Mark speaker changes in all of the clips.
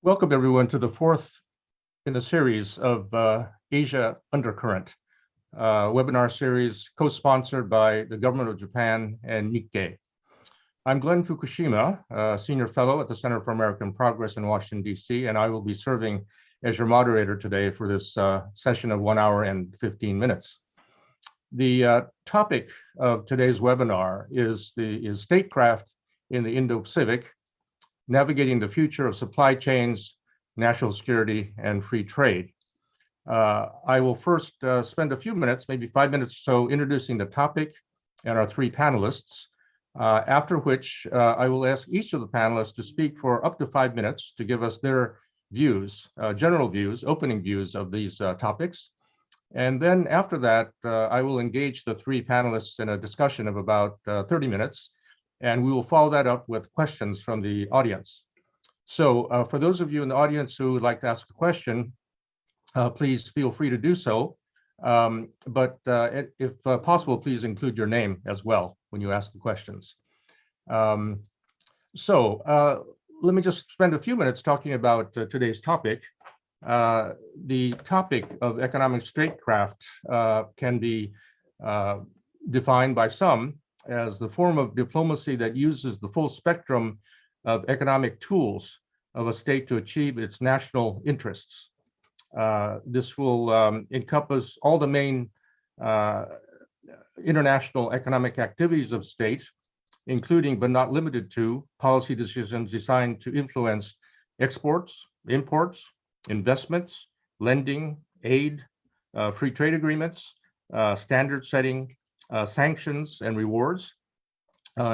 Speaker 1: Welcome everyone to the fourth in a series of Asia Undercurrent webinar series co-sponsored by the government of Japan and Nikkei. I'm Glen Fukushima, Senior Fellow at the Center for American Progress in Washington, D.C., and I will be serving as your moderator today for this session of 1 hour and 15 minutes. The topic of today's webinar is Statecraft in the Indo-Pacific, navigating the future of supply chains, national security, and free trade. I will first spend a few minutes, maybe 5 minutes or so, introducing the topic and our three panelists, after which I will ask each of the panelists to speak for up to 5 minutes to give us their views, general views, opening views of these topics. And then after that, I will engage the three panelists in a discussion of about 30 minutes, and we will follow that up with questions from the audience. So for those of you in the audience who would like to ask a question, please feel free to do so. But if possible, please include your name as well when you ask the questions. Let me just spend a few minutes talking about today's topic. The topic of economic statecraft can be defined by some as the form of diplomacy that uses the full spectrum of economic tools of a state to achieve its national interests. This will encompass all the main international economic activities of states, including but not limited to policy decisions designed to influence exports, imports, investments, lending, aid, free trade agreements, standard setting, sanctions and rewards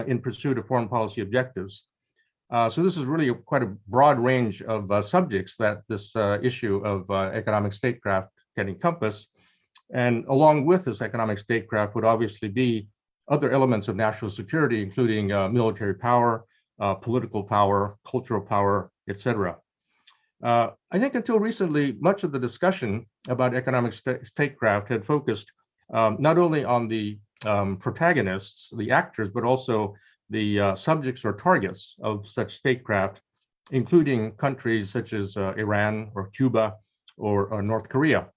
Speaker 1: in pursuit of foreign policy objectives. So this is really quite a broad range of subjects that this issue of economic statecraft can encompass. And along with this economic statecraft would obviously be other elements of national security, including military power, political power, cultural power, etc. I think until recently, much of the discussion about economic statecraft had focused not only on the protagonists, the actors, but also the subjects or targets of such statecraft, including countries such as Iran or Cuba or North Korea.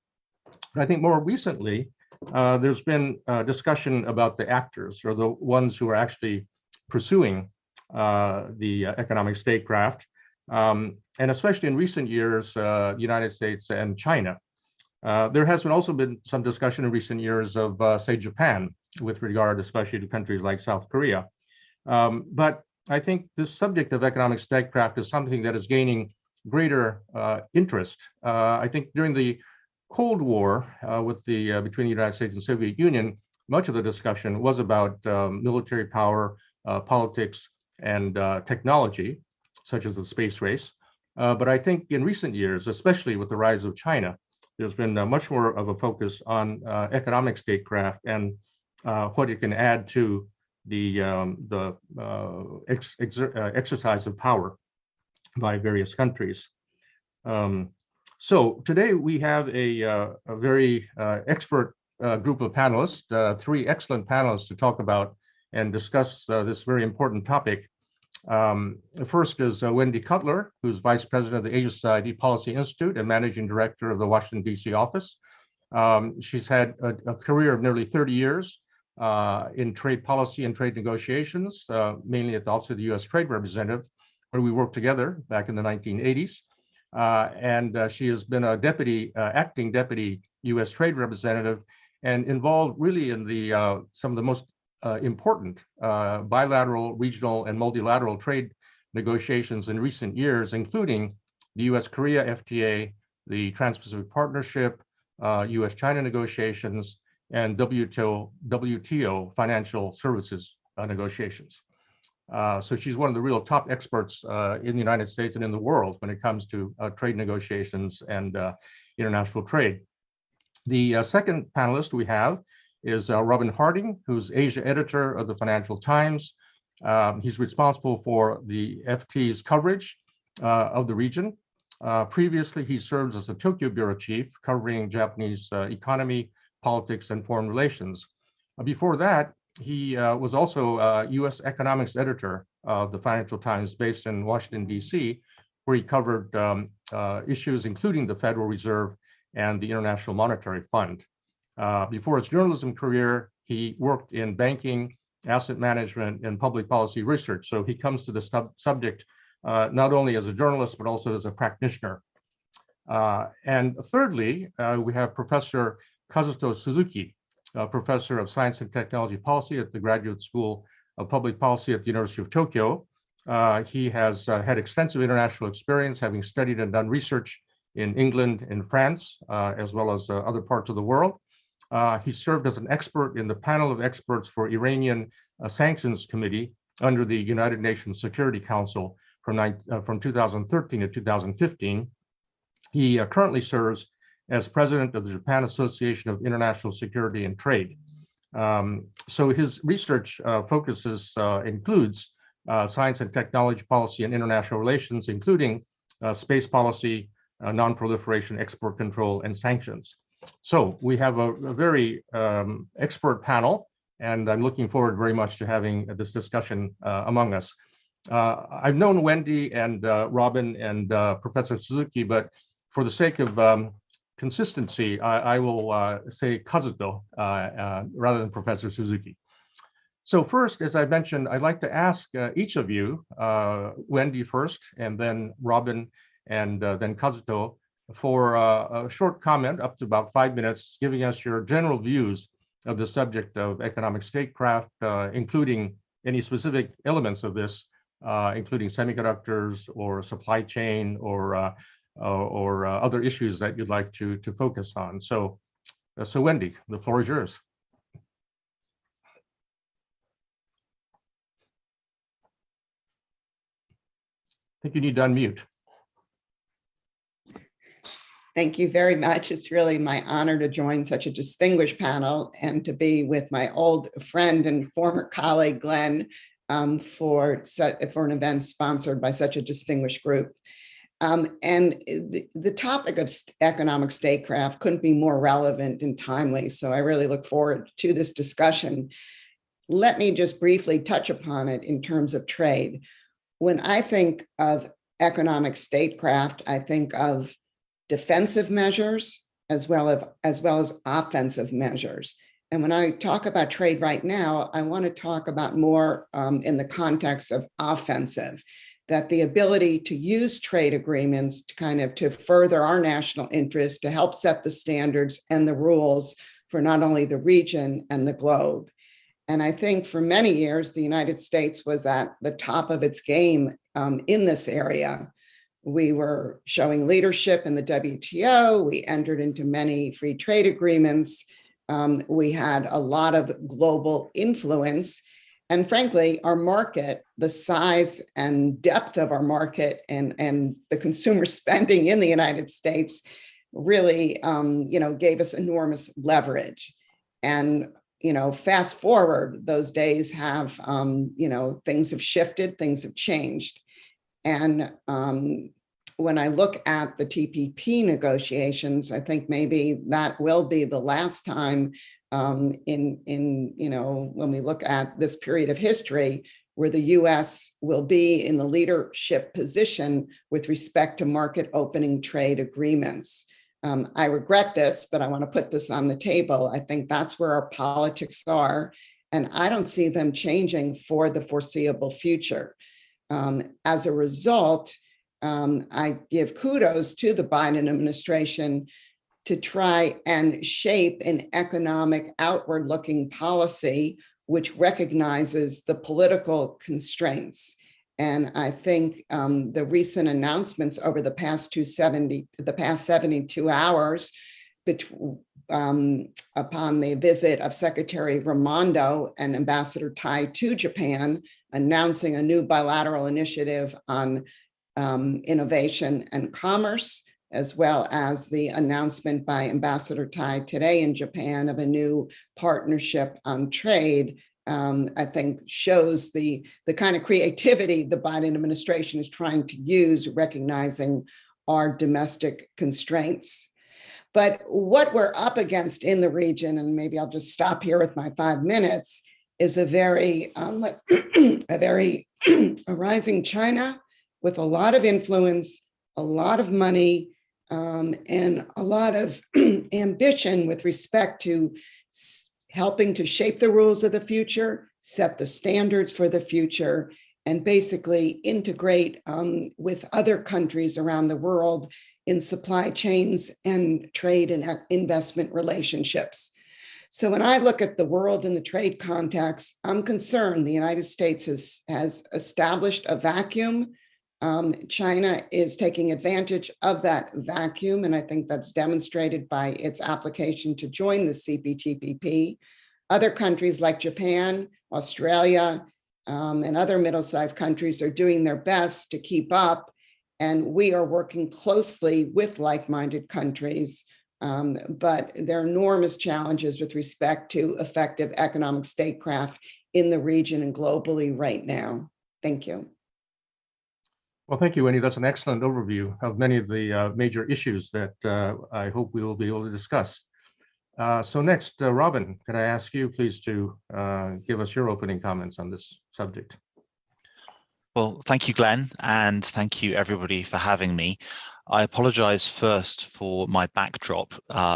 Speaker 1: I think more recently, there's been discussion about the actors, or the ones who are actually pursuing the economic statecraft, and especially in recent years, United States and China. There has also been some discussion in recent years of, say, Japan, with regard especially to countries like South Korea. But I think this subject of economic statecraft is something that is gaining greater interest. I think during the Cold War between the United States and Soviet Union, much of the discussion was about military power, politics, and technology, such as the space race. But I think in recent years, especially with the rise of China, there's been much more of a focus on economic statecraft and what it can add to the exercise of power by various countries. So today we have a very expert group of panelists, three excellent panelists to talk about and discuss this very important topic. The first is Wendy Cutler, who's Vice President of the Asia Society Policy Institute and Managing Director of the Washington, D.C. office. She's had a career of nearly 30 years in trade policy and trade negotiations, mainly at the Office of the U.S. Trade Representative, where we worked together back in the 1980s. And she has been a acting deputy U.S. Trade Representative and involved really in some of the most important bilateral, regional, and multilateral trade negotiations in recent years, including the U.S.-Korea FTA, the Trans-Pacific Partnership, U.S.-China negotiations, and WTO financial services negotiations. So she's one of the real top experts in the United States and in the world when it comes to trade negotiations and international trade. The second panelist we have is Robin Harding, who's Asia editor of the Financial Times. He's responsible for the FT's coverage of the region. Previously, he served as a Tokyo bureau chief, covering Japanese economy, politics, and foreign relations. Before that, he was also U.S. economics editor of the Financial Times based in Washington, D.C., where he covered issues including the Federal Reserve and the International Monetary Fund. Before his journalism career, he worked in banking, asset management, and public policy research. So he comes to the subject not only as a journalist, but also as a practitioner. And thirdly, we have Professor Kazuto Suzuki, Professor of Science and Technology Policy at the Graduate School of Public Policy at the University of Tokyo. He has had extensive international experience, having studied and done research in England and France, as well as other parts of the world. He served as an expert in the panel of experts for Iranian Sanctions Committee under the United Nations Security Council from 2013 to 2015. He currently serves as president of the Japan Association of International Security and Trade. So his research includes science and technology policy and international relations, including space policy, non-proliferation, export control, and sanctions. So we have a very expert panel, and I'm looking forward very much to having this discussion among us. I've known Wendy and Robin and Professor Suzuki, but for the sake of consistency, I will say Kazuto rather than Professor Suzuki. So first, as I mentioned, I'd like to ask each of you, Wendy first, and then Robin, and then Kazuto, for a short comment up to about 5 minutes, giving us your general views of the subject of economic statecraft, including any specific elements of this, including semiconductors or supply chain or other issues that you'd like to focus on. So Wendy, the floor is yours. I think you need to unmute.
Speaker 2: Thank you very much. It's really my honor to join such a distinguished panel and to be with my old friend and former colleague, Glen, for an event sponsored by such a distinguished group. And the topic of economic statecraft couldn't be more relevant and timely, so I really look forward to this discussion. Let me just briefly touch upon it in terms of trade. When I think of economic statecraft, I think of defensive measures as well as offensive measures. And when I talk about trade right now, I want to talk about more in the context of offensive, that the ability to use trade agreements to further our national interest, to help set the standards and the rules for not only the region and the globe. And I think for many years, the United States was at the top of its game in this area. We were showing leadership in the WTO. We entered into many free trade agreements. We had a lot of global influence. And frankly, our market, the size and depth of our market and the consumer spending in the United States really gave us enormous leverage. And fast forward, those days have, things have shifted, things have changed. And when I look at the TPP negotiations, I think maybe that will be the last time when we look at this period of history where the US will be in the leadership position with respect to market opening trade agreements. I regret this, but I want to put this on the table. I think that's where our politics are, and I don't see them changing for the foreseeable future. As a result, I give kudos to the Biden administration to try and shape an economic outward-looking policy which recognizes the political constraints. And I think the recent announcements over the past 72 hours upon the visit of Secretary Raimondo and Ambassador Tai to Japan, announcing a new bilateral initiative on innovation and commerce, as well as the announcement by Ambassador Tai today in Japan of a new partnership on trade, I think shows the kind of creativity the Biden administration is trying to use, recognizing our domestic constraints. But what we're up against in the region, and maybe I'll just stop here with my 5 minutes, is a rising China, with a lot of influence, a lot of money, and a lot of ambition with respect to helping to shape the rules of the future, set the standards for the future, and basically integrate with other countries around the world in supply chains and trade and investment relationships. So when I look at the world in the trade context, I'm concerned the United States has established a vacuum. China is taking advantage of that vacuum, and I think that's demonstrated by its application to join the CPTPP. Other countries like Japan, Australia, and other middle-sized countries are doing their best to keep up, and we are working closely with like-minded countries, but there are enormous challenges with respect to effective economic statecraft in the region and globally right now. Thank you.
Speaker 1: Well, thank you, Wendy. That's an excellent overview of many of the major issues that I hope we will be able to discuss. So next, Robin, can I ask you please to give us your opening comments on this subject?
Speaker 3: Well, thank you, Glenn, and thank you everybody for having me. I apologize first for my backdrop.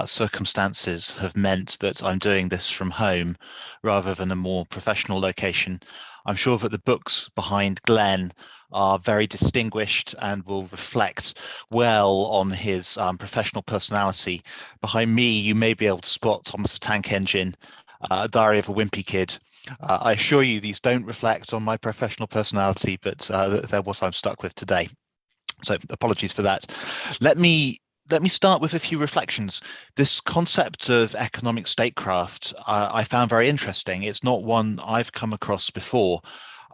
Speaker 3: Circumstances have meant that I'm doing this from home rather than a more professional location. I'm sure that the books behind Glenn are very distinguished and will reflect well on his professional personality. Behind me, you may be able to spot Thomas the Tank Engine, Diary of a Wimpy Kid. I assure you these don't reflect on my professional personality, but they're what I'm stuck with today. So apologies for that. Let me start with a few reflections. This concept of economic statecraft I found very interesting. It's not one I've come across before.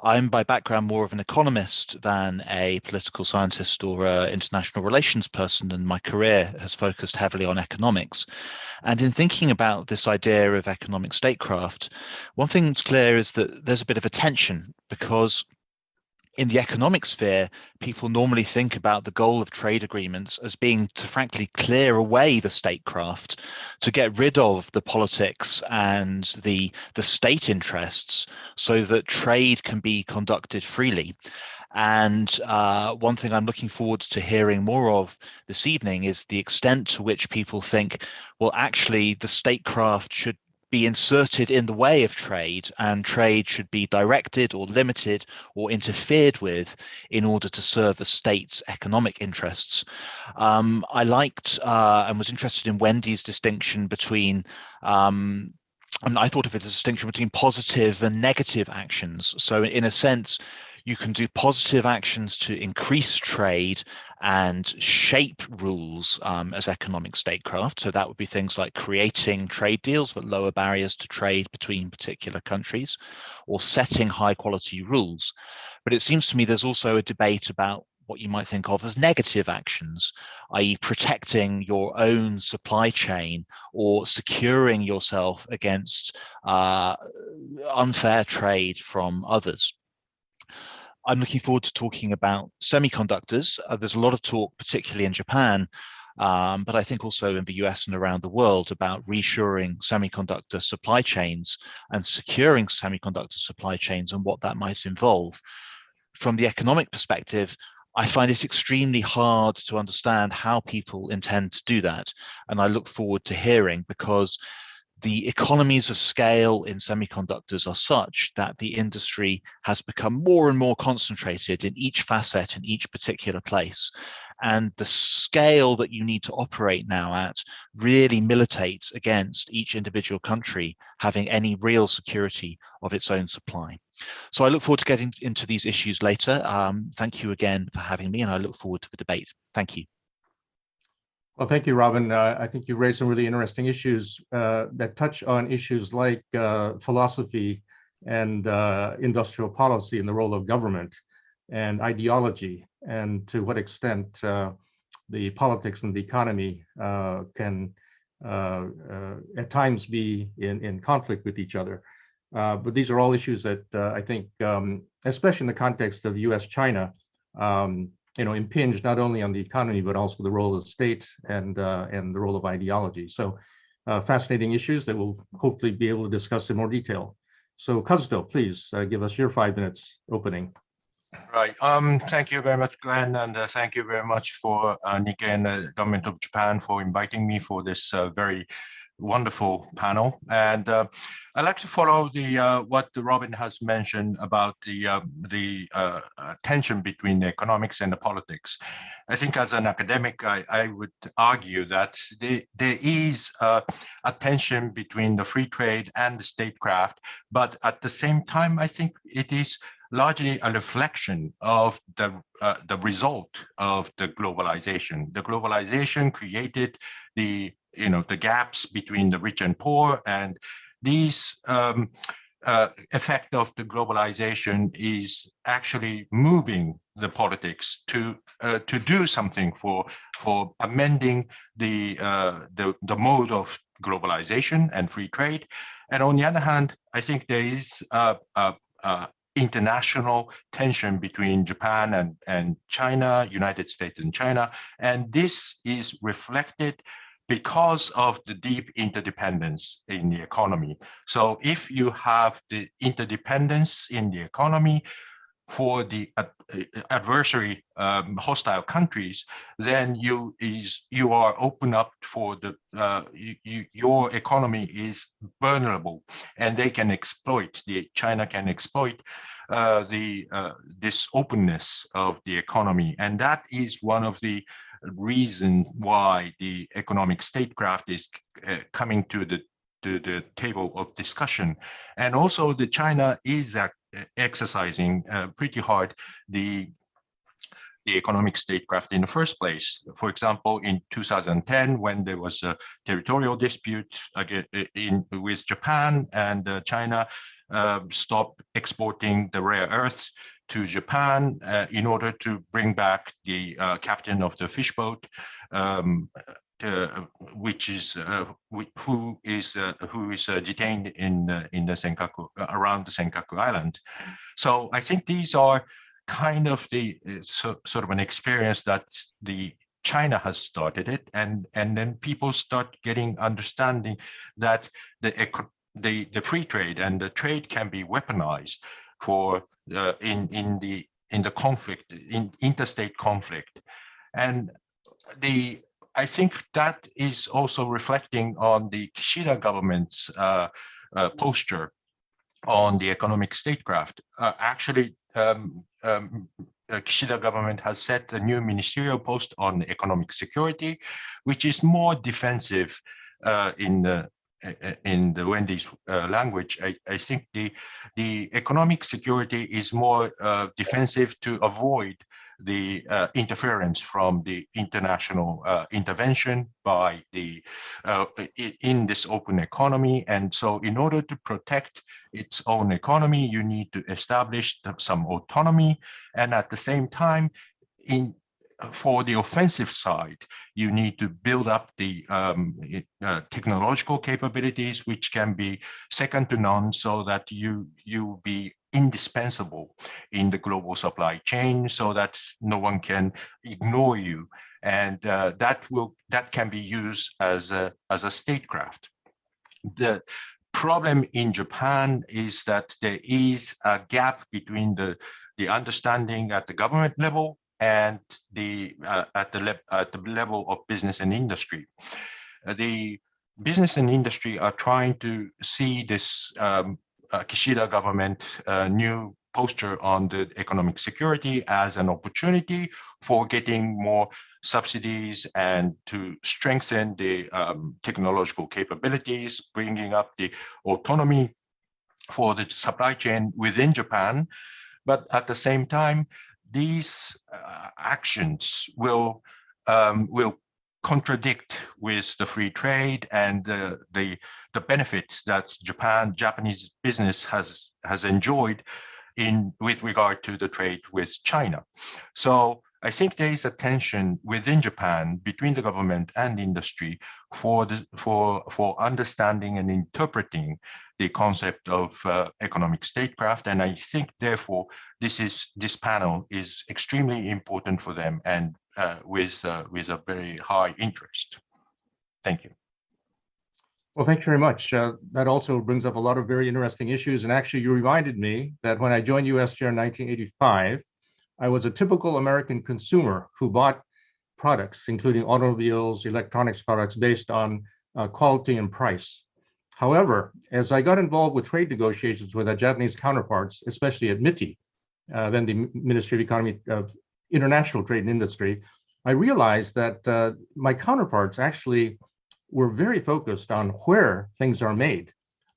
Speaker 3: I'm by background more of an economist than a political scientist or international relations person, and my career has focused heavily on economics. And in thinking about this idea of economic statecraft, one thing that's clear is that there's a bit of a tension, because in the economic sphere, people normally think about the goal of trade agreements as being to frankly clear away the statecraft, to get rid of the politics and the state interests so that trade can be conducted freely. And one thing I'm looking forward to hearing more of this evening is the extent to which people think, well, actually, the statecraft should be inserted in the way of trade, and trade should be directed or limited or interfered with in order to serve the state's economic interests. I liked and was interested in Wendy's distinction between I thought of it as a distinction between positive and negative actions. So in a sense, you can do positive actions to increase trade and shape rules as economic statecraft. So that would be things like creating trade deals that lower barriers to trade between particular countries, or setting high quality rules. But it seems to me there's also a debate about what you might think of as negative actions, i.e. protecting your own supply chain or securing yourself against unfair trade from others. I'm looking forward to talking about semiconductors. There's a lot of talk, particularly in Japan, but I think also in the US and around the world, about reshoring semiconductor supply chains and securing semiconductor supply chains and what that might involve. From the economic perspective, I find it extremely hard to understand how people intend to do that. And I look forward to hearing, because the economies of scale in semiconductors are such that the industry has become more and more concentrated in each facet in each particular place. And the scale that you need to operate now at really militates against each individual country having any real security of its own supply. So I look forward to getting into these issues later. Thank you again for having me, and I look forward to the debate. Thank you.
Speaker 1: Well, thank you, Robin. I think you raised some really interesting issues that touch on issues like philosophy and industrial policy and the role of government and ideology, and to what extent the politics and the economy can at times be in conflict with each other. But these are all issues that I think, especially in the context of US-China, impinge not only on the economy, but also the role of the state and the role of ideology. So fascinating issues that we'll hopefully be able to discuss in more detail. So Kazuto, please give us your 5 minutes opening.
Speaker 4: Right. Thank you very much, Glenn, and thank you very much for Nikkei and the government of Japan for inviting me for this very wonderful panel. And I'd like to follow the what Robin has mentioned about the tension between the economics and the politics. I think as an academic, I would argue that there is a tension between the free trade and the statecraft, but at the same time, I think it is largely a reflection of the result of the globalization. The globalization created the gaps between the rich and poor, and these effect of the globalization is actually moving the politics to do something for amending the mode of globalization and free trade. And on the other hand, I think there is international tension between Japan and China, United States and China, and this is reflected because of the deep interdependence in the economy. So if you have the interdependence in the economy for the adversary hostile countries, then you are open up for the your economy is vulnerable, and they can exploit, China can exploit this openness of the economy, and that is one of the reason why the economic statecraft is coming to the table of discussion. And also the China is exercising pretty hard the economic statecraft in the first place. For example, in 2010, when there was a territorial dispute with Japan, and China stopped exporting the rare earths to Japan in order to bring back the captain of the fish boat, which is who is detained in the Senkaku, around the Senkaku Island. So I think these are kind of the sort of an experience that the China has started it, and then people start getting understanding that the free trade and the trade can be weaponized for in the conflict, in interstate conflict. And I think that is also reflecting on the Kishida government's posture on the economic statecraft. Actually, Kishida government has set a new ministerial post on economic security, which is more defensive in the Wendy's language. I think the economic security is more defensive to avoid the interference from the international intervention by in this open economy. And so in order to protect its own economy, you need to establish some autonomy. And at the same time, for the offensive side, you need to build up the technological capabilities, which can be second to none, so that you be indispensable in the global supply chain, so that no one can ignore you, and that can be used as a statecraft. The problem in Japan is that there is a gap between the understanding at the government level and at the level of business and industry. The business and industry are trying to see this Kishida government new posture on the economic security as an opportunity for getting more subsidies and to strengthen the technological capabilities, bringing up the autonomy for the supply chain within Japan. But at the same time, these actions will contradict with the free trade and the benefit that Japanese business has enjoyed with regard to the trade with China. So I think there is a tension within Japan between the government and industry for understanding and interpreting the concept of economic statecraft, and I think therefore this panel is extremely important for them, and with a very high interest. Thank you.
Speaker 1: Well, thank you very much. That also brings up a lot of very interesting issues. And actually, you reminded me that when I joined USTR in 1985, I was a typical American consumer who bought products, including automobiles, electronics products, based on quality and price. However, as I got involved with trade negotiations with our Japanese counterparts, especially at MITI, then the Ministry of Economy of International Trade and Industry, I realized that my counterparts actually were very focused on where things are made.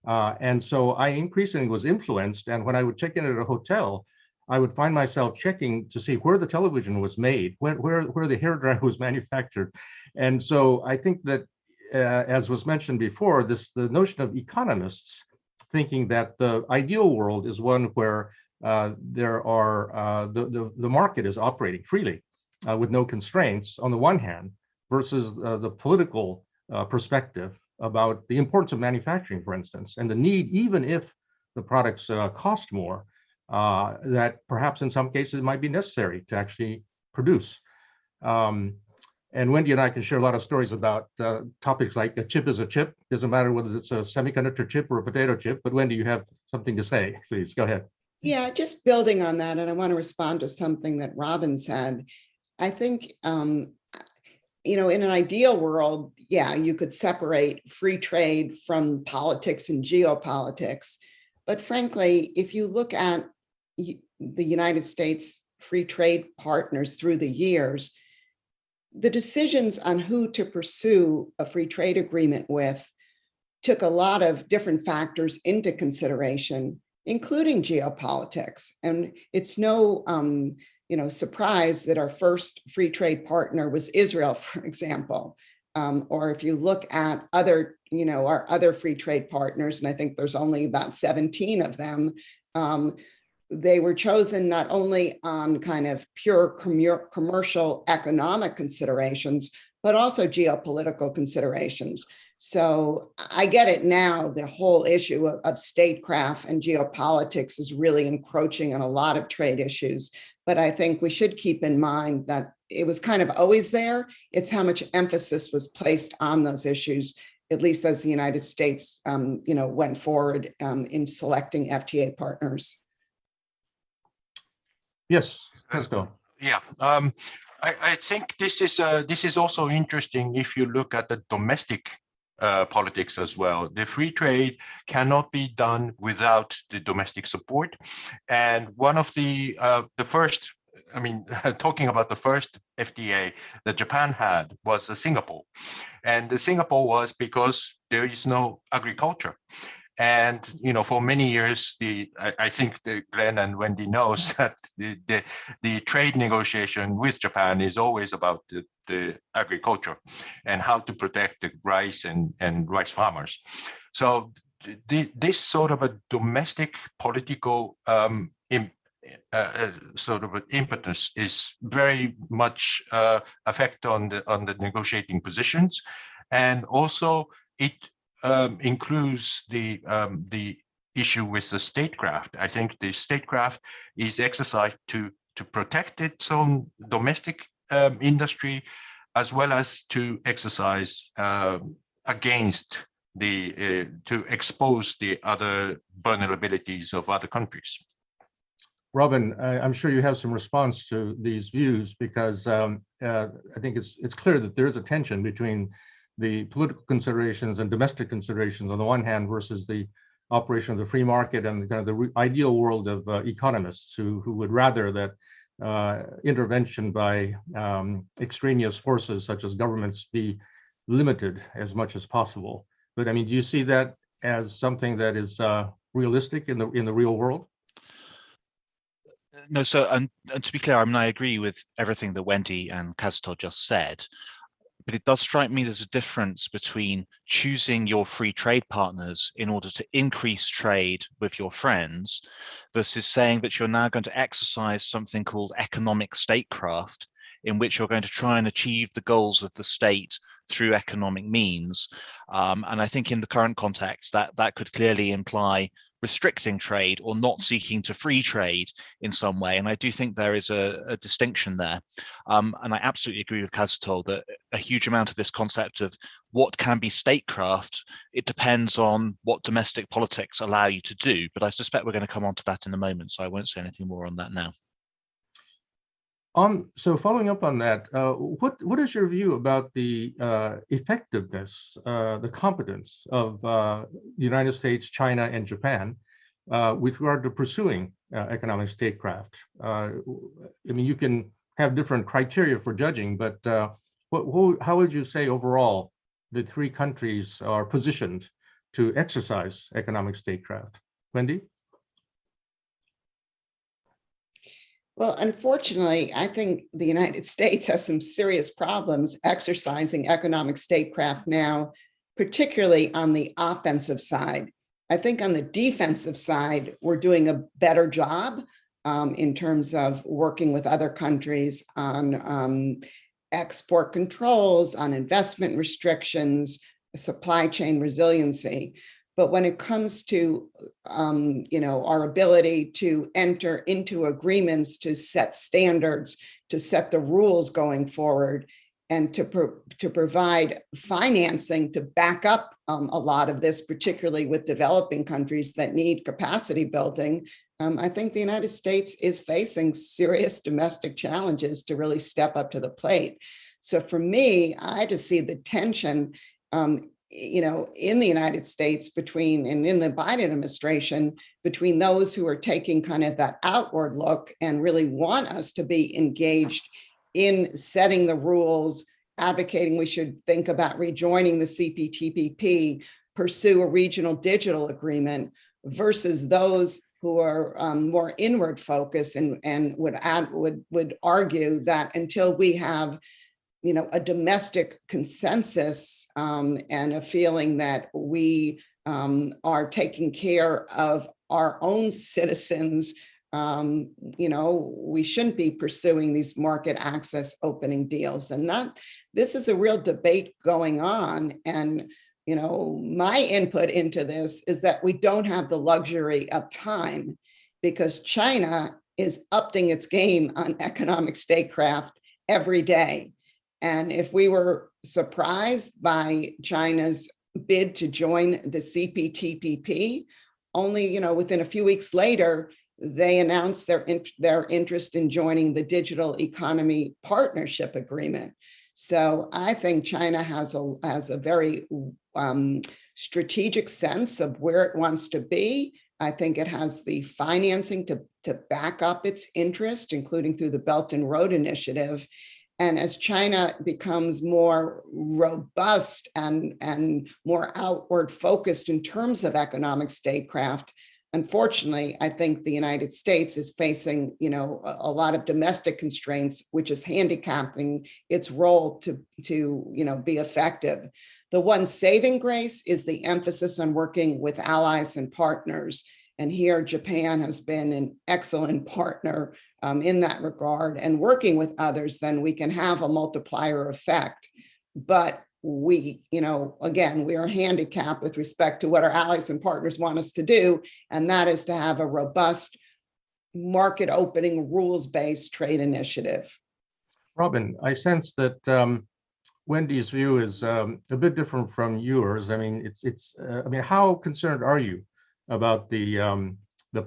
Speaker 1: And so I increasingly was influenced. And when I would check in at a hotel, I would find myself checking to see where the television was made, where the hairdryer was manufactured. And so I think that, as was mentioned before, the notion of economists thinking that the ideal world is one where the market is operating freely with no constraints on the one hand, versus the political perspective about the importance of manufacturing, for instance, and the need, even if the products cost more, that perhaps in some cases it might be necessary to actually produce. And Wendy and I can share a lot of stories about topics like a chip is a chip. Doesn't matter whether it's a semiconductor chip or a potato chip. But Wendy, you have something to say. Please go ahead.
Speaker 2: Yeah, just building on that, and I want to respond to something that Robin said. I think, in an ideal world, yeah, you could separate free trade from politics and geopolitics. But frankly, if you look at the United States free trade partners through the years, the decisions on who to pursue a free trade agreement with took a lot of different factors into consideration, including geopolitics. And it's no surprise that our first free trade partner was Israel, for example. Or if you look at other, our other free trade partners, and I think there's only about 17 of them, they were chosen not only on kind of pure commercial economic considerations, but also geopolitical considerations. So I get it now, the whole issue of statecraft and geopolitics is really encroaching on a lot of trade issues. But I think we should keep in mind that it was kind of always there. It's how much emphasis was placed on those issues, at least as the United States, went forward in selecting FTA partners.
Speaker 1: Yes, let's go.
Speaker 4: Yeah, I think this is also interesting if you look at the domestic politics as well. The free trade cannot be done without the domestic support. And one of the first, talking about the first FTA that Japan had was Singapore. And the Singapore was because there is no agriculture. And for many years, I think Glen and Wendy knows that the trade negotiation with Japan is always about the agriculture and how to protect the rice and rice farmers. So this sort of a domestic political sort of an impetus is very much effect on the negotiating positions, and also it includes the issue with the statecraft. I think the statecraft is exercised to protect its own domestic industry, as well as to exercise against to expose the other vulnerabilities of other countries.
Speaker 1: Robin, I'm sure you have some response to these views, because I think it's clear that there is a tension between the political considerations and domestic considerations on the one hand versus the operation of the free market and kind of the ideal world of economists who would rather that intervention by extraneous forces such as governments be limited as much as possible. But do you see that as something that is realistic in the real world?
Speaker 3: No, so and to be clear, I agree with everything that Wendy and Kazuto just said. But it does strike me there's a difference between choosing your free trade partners in order to increase trade with your friends versus saying that you're now going to exercise something called economic statecraft, in which you're going to try and achieve the goals of the state through economic means. And I think in the current context, that could clearly imply restricting trade or not seeking to free trade in some way. And I do think there is a distinction there. And I absolutely agree with Kazuto that a huge amount of this concept of what can be statecraft, it depends on what domestic politics allow you to do. But I suspect we're going to come on to that in a moment, so I won't say anything more on that now.
Speaker 1: So following up on that, what is your view about the effectiveness, the competence of the United States, China, and Japan with regard to pursuing economic statecraft? I mean, you can have different criteria for judging, but how would you say overall the three countries are positioned to exercise economic statecraft? Wendy?
Speaker 2: Well, unfortunately, I think the United States has some serious problems exercising economic statecraft now, particularly on the offensive side. I think on the defensive side, we're doing a better job in terms of working with other countries on export controls, on investment restrictions, supply chain resiliency. But when it comes to our ability to enter into agreements to set standards, to set the rules going forward, and to provide financing to back up a lot of this, particularly with developing countries that need capacity building, I think the United States is facing serious domestic challenges to really step up to the plate. So for me, I just see the tension in the United States and in the Biden administration between those who are taking kind of that outward look and really want us to be engaged in setting the rules, advocating we should think about rejoining the CPTPP, pursue a regional digital agreement, versus those who are more inward focused and would argue that until we have a domestic consensus and a feeling that we are taking care of our own citizens, we shouldn't be pursuing these market access opening deals. And this is a real debate going on. And, my input into this is that we don't have the luxury of time because China is upping its game on economic statecraft every day. And if we were surprised by China's bid to join the CPTPP, only within a few weeks later, they announced their interest in joining the Digital Economy Partnership Agreement. So I think China has a very strategic sense of where it wants to be. I think it has the financing to back up its interest, including through the Belt and Road Initiative. And as China becomes more robust and more outward focused in terms of economic statecraft, unfortunately, I think the United States is facing, a lot of domestic constraints, which is handicapping its role to be effective. The one saving grace is the emphasis on working with allies and partners. And here, Japan has been an excellent partner in that regard, and working with others, then we can have a multiplier effect. But we, again, we are handicapped with respect to what our allies and partners want us to do, and that is to have a robust market opening, rules-based trade initiative.
Speaker 1: Robin, I sense that Wendy's view is a bit different from yours. I mean, how concerned are you about the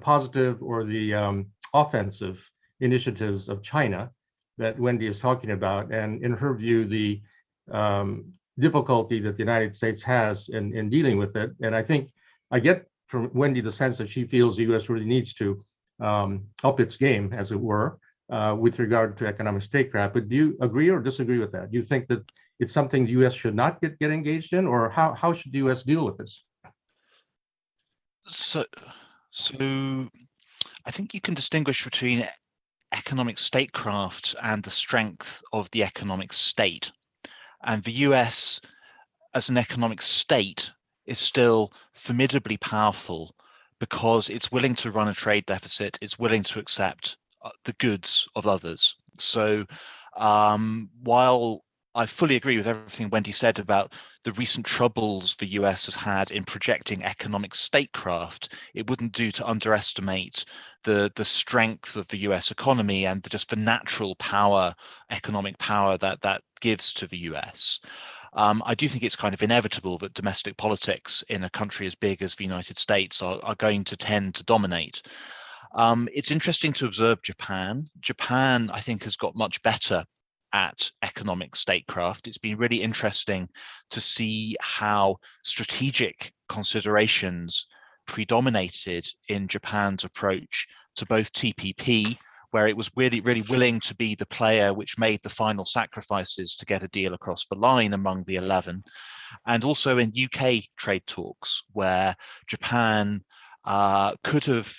Speaker 1: positive or the offensive initiatives of China that Wendy is talking about, and in her view, the difficulty that the United States has in dealing with it? And I think I get from Wendy the sense that she feels the U.S. really needs to up its game, as it were, with regard to economic statecraft. But do you agree or disagree with that? Do you think that it's something the U.S. should not get engaged in, or how should the U.S. deal with this?
Speaker 3: So I think you can distinguish between economic statecraft and the strength of the economic state. And the US as an economic state is still formidably powerful because it's willing to run a trade deficit, it's willing to accept the goods of others. So while I fully agree with everything Wendy said about the recent troubles the US has had in projecting economic statecraft, it wouldn't do to underestimate the strength of the US economy and just the natural power, economic power that gives to the US. I do think it's kind of inevitable that domestic politics in a country as big as the United States are going to tend to dominate. It's interesting to observe Japan. Japan, I think, has got much better at economic statecraft. It's been really interesting to see how strategic considerations predominated in Japan's approach to both TPP, where it was really willing to be the player which made the final sacrifices to get a deal across the line among the 11, and also in UK trade talks, where Japan could have,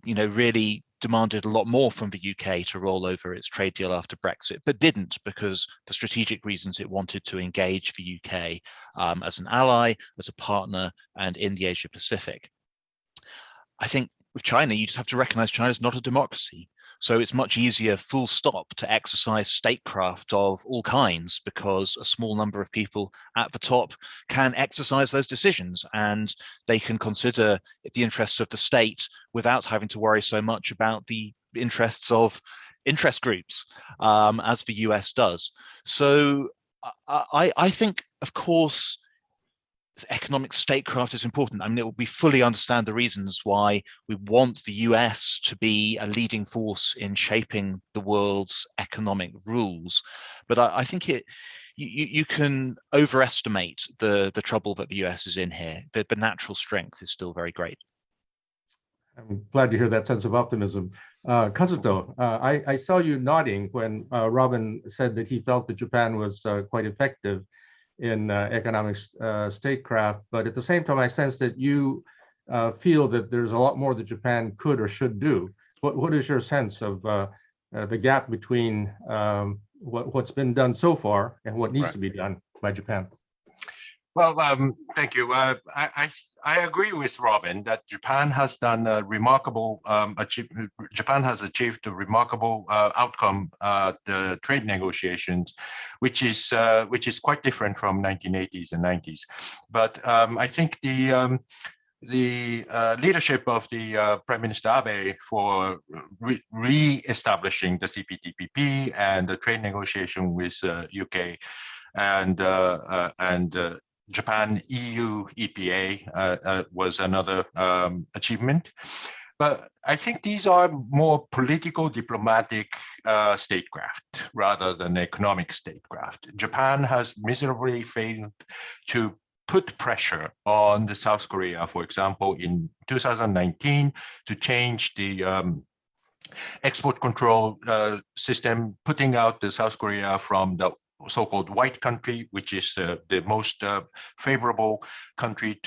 Speaker 3: really demanded a lot more from the UK to roll over its trade deal after Brexit, but didn't, because the strategic reasons it wanted to engage the UK as an ally, as a partner, and in the Asia Pacific. I think with China, you just have to recognize China's not a democracy. So it's much easier, full stop, to exercise statecraft of all kinds, because a small number of people at the top can exercise those decisions, and they can consider the interests of the state without having to worry so much about the interests of interest groups, as the US does. So I think, of course, economic statecraft is important. I mean, we fully understand the reasons why we want the US to be a leading force in shaping the world's economic rules. But I think you can overestimate the trouble that the US is in here. The natural strength is still very great.
Speaker 1: I'm glad to hear that sense of optimism. Kazuto, I saw you nodding when Robin said that he felt that Japan was quite effective in economic statecraft, but at the same time, I sense that you feel that there's a lot more that Japan could or should do. What is your sense of the gap between what's been done so far and what needs to be done by Japan?
Speaker 4: Well, thank you. I agree with Robin that Japan has done a remarkable Japan has achieved a remarkable outcome at the trade negotiations, which is quite different from 1980s and 90s. But I think the leadership of the Prime Minister Abe for re-establishing the CPTPP and the trade negotiation with UK and Japan, EU, EPA was another achievement. But I think these are more political, diplomatic statecraft rather than economic statecraft. Japan has miserably failed to put pressure on the South Korea, for example, in 2019 to change the export control system, putting out the South Korea from the so-called white country, which is the most favorable country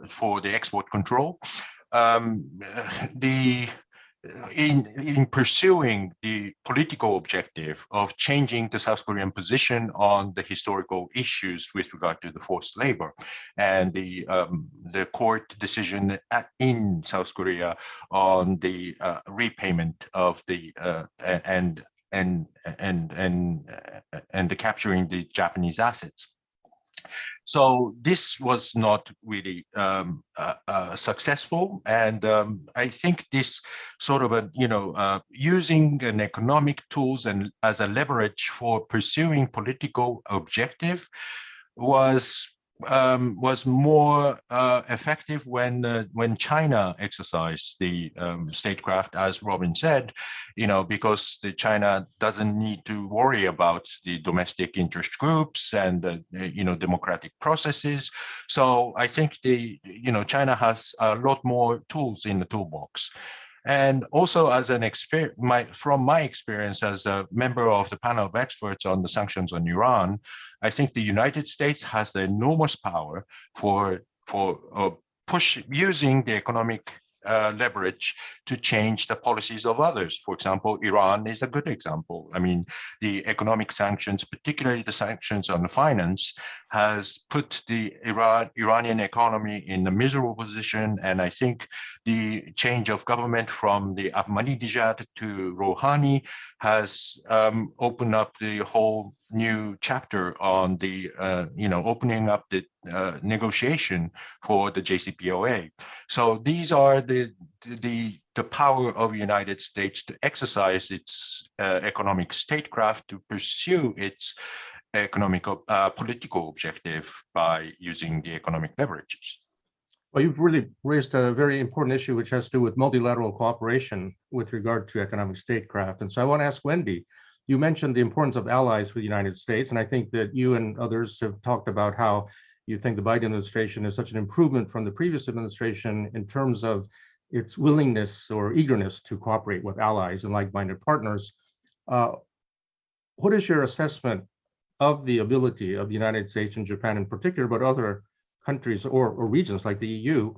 Speaker 4: for the export control. In pursuing the political objective of changing the South Korean position on the historical issues with regard to the forced labor and the court decision in South Korea on the repayment of the and the capturing the Japanese assets. So this was not really successful, and I think this sort of using an economic tools and as a leverage for pursuing political objective was more effective when China exercised the statecraft, as Robin said, because China doesn't need to worry about the domestic interest groups and democratic processes. So I think China has a lot more tools in the toolbox. And also, as an from my experience as a member of the panel of experts on the sanctions on Iran, I think the United States has the enormous power for using the economic leverage to change the policies of others. For example, Iran is a good example. I mean, the economic sanctions, particularly the sanctions on the finance, has put the Iranian economy in a miserable position. And I think the change of government from the Ahmadinejad to Rouhani has opened up the whole new chapter on the opening up the negotiation for the JCPOA. So these are the power of the United States to exercise its economic statecraft to pursue its economic political objective by using the economic leverages.
Speaker 1: Well, you've really raised a very important issue, which has to do with multilateral cooperation with regard to economic statecraft. And so I want to ask Wendy, you mentioned the importance of allies for the United States, and I think that you and others have talked about how you think the Biden administration is such an improvement from the previous administration in terms of its willingness or eagerness to cooperate with allies and like-minded partners. What is your assessment of the ability of the United States and Japan in particular, but other countries or regions like the EU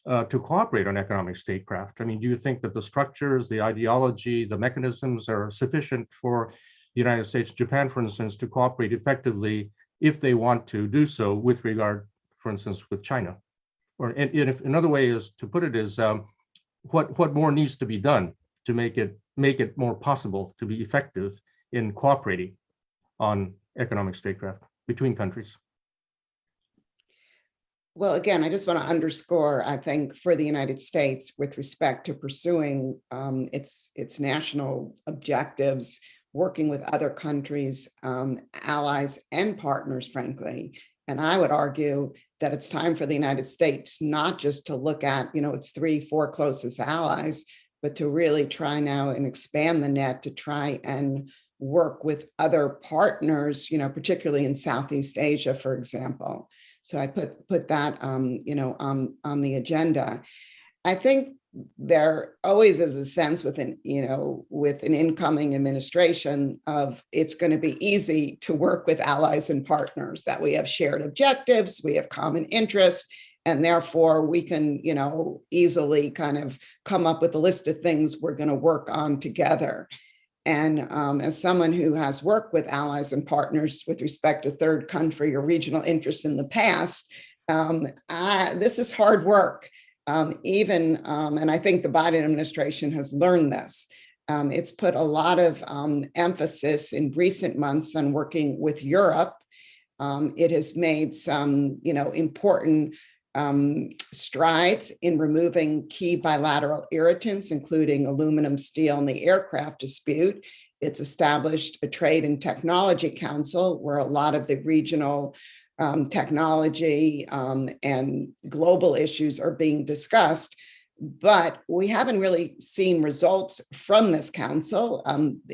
Speaker 1: to cooperate on economic statecraft? I mean, do you think that the structures, the ideology, the mechanisms are sufficient for the United States, Japan, for instance, to cooperate effectively if they want to do so with regard, for instance, with China? Or if another way is to put it is, what more needs to be done to make it more possible to be effective in cooperating on economic statecraft between countries?
Speaker 2: Well, again, I just want to underscore, I think, for the United States with respect to pursuing its national objectives, working with other countries, allies and partners, frankly. And I would argue that it's time for the United States not just to look at, its 3-4 closest allies, but to really try now and expand the net to try and work with other partners, particularly in Southeast Asia, for example. So I put that, on the agenda. I think there always is a sense with an incoming administration of it's going to be easy to work with allies and partners, that we have shared objectives, we have common interests, and therefore we can, easily kind of come up with a list of things we're going to work on together. And as someone who has worked with allies and partners with respect to third country or regional interests in the past, this is hard work. And I think the Biden administration has learned this. It's put a lot of emphasis in recent months on working with Europe. It has made some, important strides in removing key bilateral irritants, including aluminum, steel, and the aircraft dispute. It's established a Trade and Technology Council where a lot of the regional technology and global issues are being discussed. But we haven't really seen results from this council.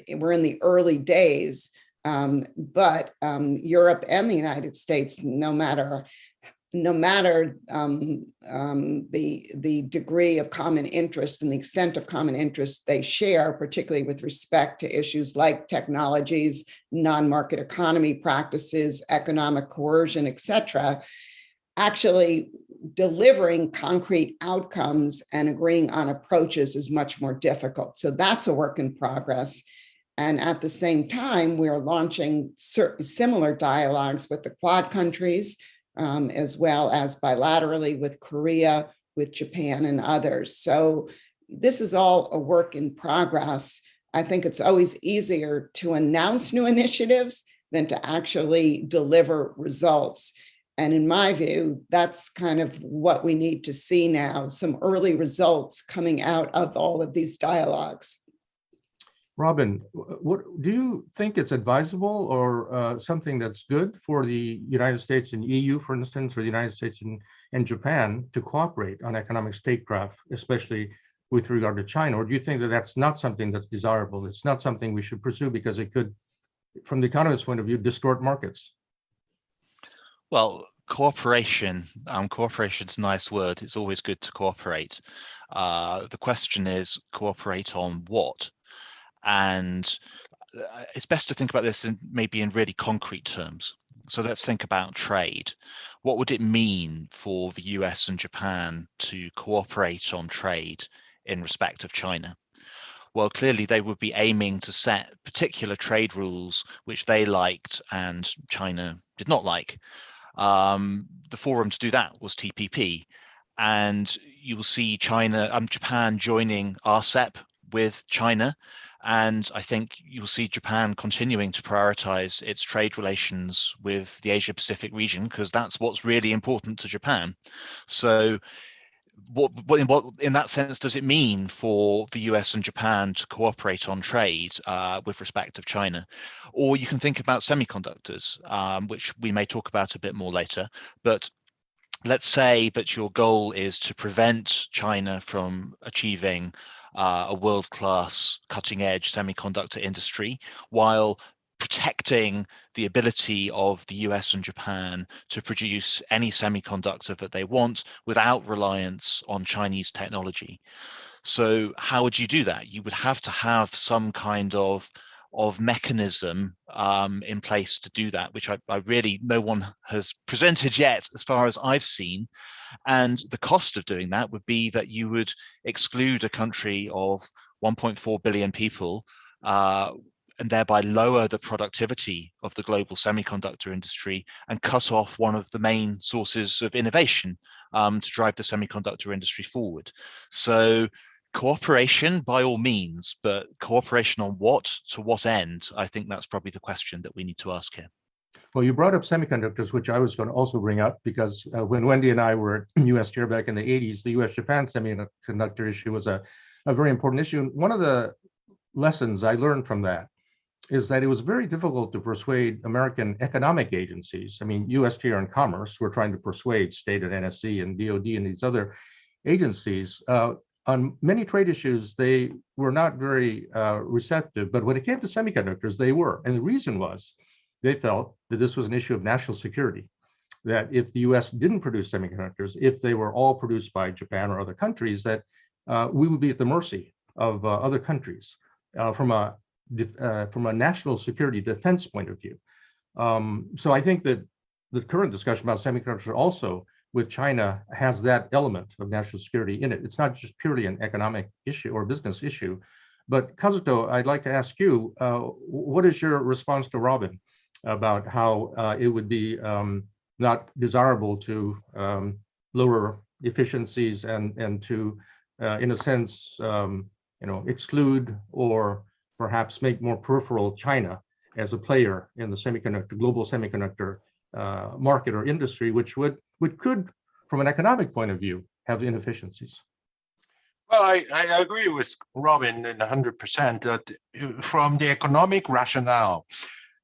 Speaker 2: We're in the early days, but Europe and the United States, no matter the degree of common interest and the extent of common interest they share, particularly with respect to issues like technologies, non-market economy practices, economic coercion, et cetera, actually delivering concrete outcomes and agreeing on approaches is much more difficult. So that's a work in progress. And at the same time, we are launching certain similar dialogues with the Quad countries, as well as bilaterally with Korea, with Japan and others. So this is all a work in progress. I think it's always easier to announce new initiatives than to actually deliver results. And in my view, that's kind of what we need to see now, some early results coming out of all of these dialogues.
Speaker 1: Robin, what do you think it's advisable or something that's good for the United States and EU, for instance, or the United States and Japan to cooperate on economic statecraft, especially with regard to China? Or do you think that that's not something that's desirable? It's not something we should pursue because it could, from the economist's point of view, distort markets?
Speaker 3: Well, cooperation, cooperation's a nice word. It's always good to cooperate. The question is, cooperate on what? And it's best to think about this maybe in really concrete terms. So let's think about trade. What would it mean for the US and Japan to cooperate on trade in respect of China? Well, clearly they would be aiming to set particular trade rules which they liked and China did not like. The forum to do that was TPP. And you will see Japan joining RCEP with China. And I think you'll see Japan continuing to prioritize its trade relations with the Asia-Pacific region, because that's what's really important to Japan. So what in that sense does it mean for the US and Japan to cooperate on trade with respect of China? Or you can think about semiconductors, which we may talk about a bit more later. But let's say that your goal is to prevent China from achieving a world-class cutting-edge semiconductor industry while protecting the ability of the US and Japan to produce any semiconductor that they want without reliance on Chinese technology. So how would you do that? You would have to have some kind of mechanism in place to do that, which I really, no one has presented yet as far as I've seen. And the cost of doing that would be that you would exclude a country of 1.4 billion people and thereby lower the productivity of the global semiconductor industry and cut off one of the main sources of innovation to drive the semiconductor industry forward. So cooperation by all means, but cooperation on what, to what end? I think that's probably the question that we need to ask here.
Speaker 1: Well, you brought up semiconductors, which I was going to also bring up, because when Wendy and I were at US Chair back in the 80s, the US-Japan semiconductor issue was a very important issue. And one of the lessons I learned from that is that it was very difficult to persuade American economic agencies. I mean, USTR and Commerce were trying to persuade state and NSC and DOD and these other agencies. On many trade issues, they were not very receptive, but when it came to semiconductors, they were. And the reason was they felt that this was an issue of national security, that if the US didn't produce semiconductors, if they were all produced by Japan or other countries, that we would be at the mercy of other countries from a national security defense point of view. So I think that the current discussion about semiconductors also with China has that element of national security in it. It's not just purely an economic issue or business issue. But Kazuto, I'd like to ask you, what is your response to Robin about how it would be not desirable to lower efficiencies and to, in a sense, exclude or perhaps make more peripheral China as a player in the global semiconductor market or industry, which could, from an economic point of view, have inefficiencies?
Speaker 4: Well, I agree with Robin 100% that from the economic rationale,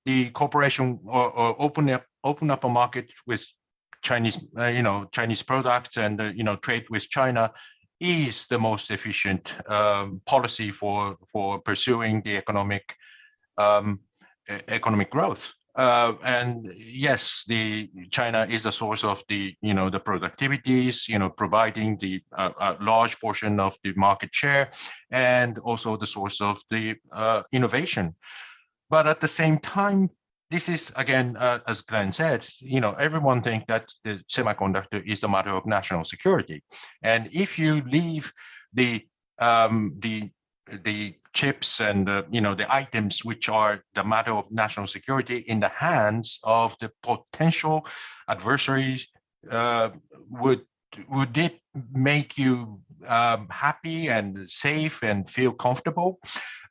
Speaker 4: the cooperation or open up a market with Chinese, Chinese products and trade with China is the most efficient policy for pursuing the economic growth. And yes, China is a source of the productivities, providing the large portion of the market share, and also the source of the innovation. But at the same time, this is again, as Glenn said, everyone thinks that the semiconductor is a matter of national security, and if you leave the chips and the items which are the matter of national security in the hands of the potential adversaries, would it make you happy and safe and feel comfortable?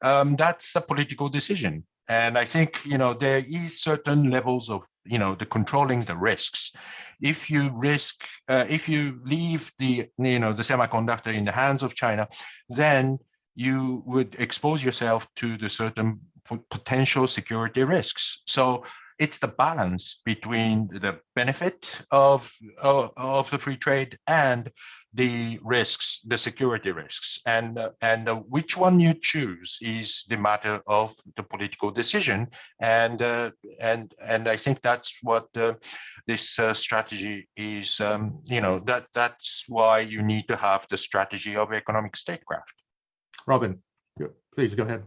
Speaker 4: That's a political decision. And I think, there is certain levels of, the controlling the risks. If you leave the semiconductor in the hands of China, then you would expose yourself to the certain potential security risks. So it's the balance between the benefit of the free trade and the risks, the security risks, and which one you choose is the matter of the political decision, and I think that's what this strategy is. That's why you need to have the strategy of economic statecraft.
Speaker 1: Robin, please go ahead.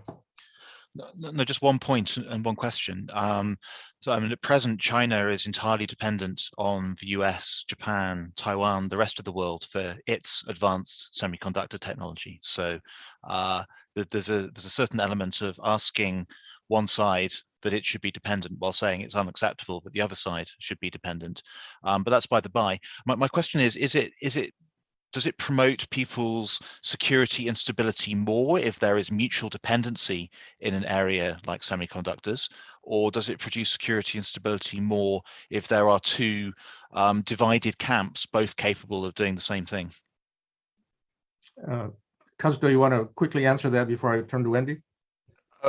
Speaker 3: No, just one point and one question. So, I mean, at present, China is entirely dependent on the US, Japan, Taiwan, the rest of the world for its advanced semiconductor technology. So there's a certain element of asking one side that it should be dependent while saying it's unacceptable that the other side should be dependent. But that's by the by. My question is does it promote people's security and stability more if there is mutual dependency in an area like semiconductors, or does it produce security and stability more if there are two divided camps, both capable of doing the same thing?
Speaker 1: Kazuto, you want to quickly answer that before I turn to Wendy?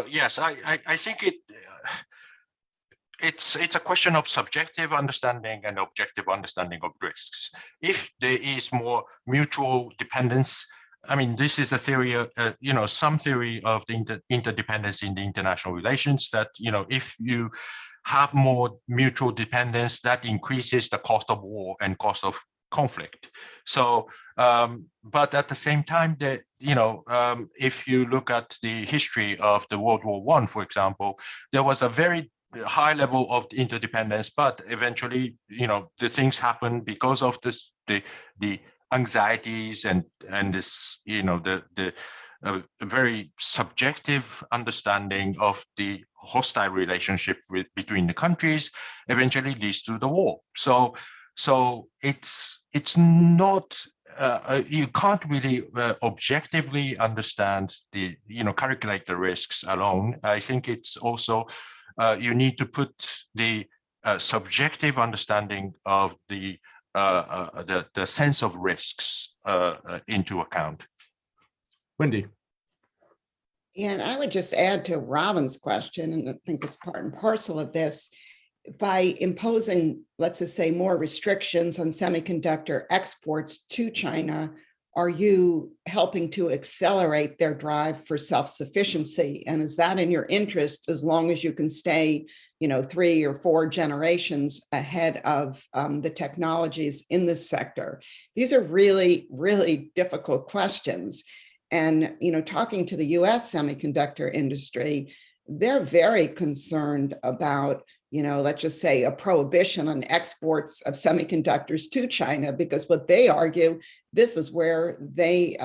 Speaker 4: Yes, I think it's a question of subjective understanding and objective understanding of risks. If there is more mutual dependence, I mean, this is a theory, some theory of the interdependence in the international relations that, if you have more mutual dependence, that increases the cost of war and cost of conflict. So, but at the same time, that if you look at the history of the World War I, for example, there was a very high level of interdependence, but eventually, the things happen because of this, the anxieties and this, the very subjective understanding of the hostile relationship between the countries eventually leads to the war. So it's not, you can't really objectively understand the, calculate the risks alone. I think it's also, you need to put the subjective understanding of the sense of risks into account.
Speaker 1: Wendy.
Speaker 2: And I would just add to Robin's question, and I think it's part and parcel of this, by imposing, let's just say, more restrictions on semiconductor exports to China, are you helping to accelerate their drive for self-sufficiency? And is that in your interest, as long as you can stay, 3 or 4 generations ahead of the technologies in this sector? These are really, really difficult questions. And, talking to the US semiconductor industry, they're very concerned about, let's just say, a prohibition on exports of semiconductors to China, because what they argue, this is where they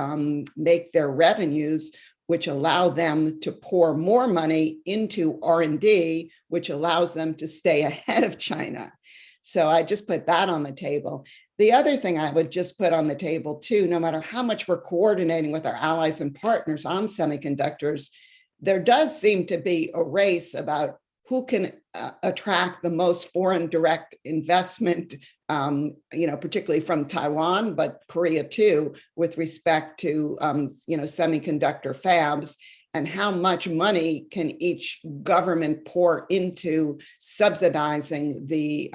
Speaker 2: make their revenues, which allow them to pour more money into R&D, which allows them to stay ahead of China. So I just put that on the table. The other thing I would just put on the table too, no matter how much we're coordinating with our allies and partners on semiconductors, there does seem to be a race about who can attract the most foreign direct investment, particularly from Taiwan, but Korea too, with respect to, semiconductor fabs, and how much money can each government pour into subsidizing the,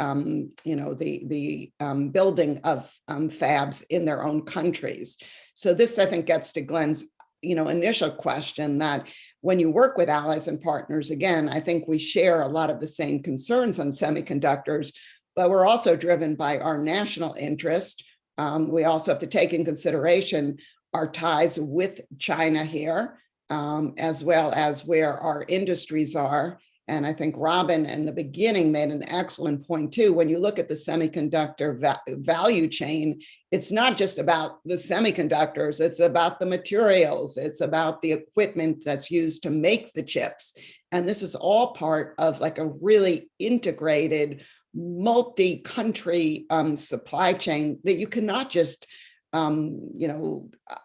Speaker 2: building of fabs in their own countries. So this, I think, gets to Glen's, initial question that when you work with allies and partners, again, I think we share a lot of the same concerns on semiconductors, but we're also driven by our national interest. We also have to take in consideration our ties with China here, as well as where our industries are. And I think Robin in the beginning made an excellent point too. When you look at the semiconductor value chain, it's not just about the semiconductors, it's about the materials, it's about the equipment that's used to make the chips. And this is all part of like a really integrated multi-country supply chain that you cannot just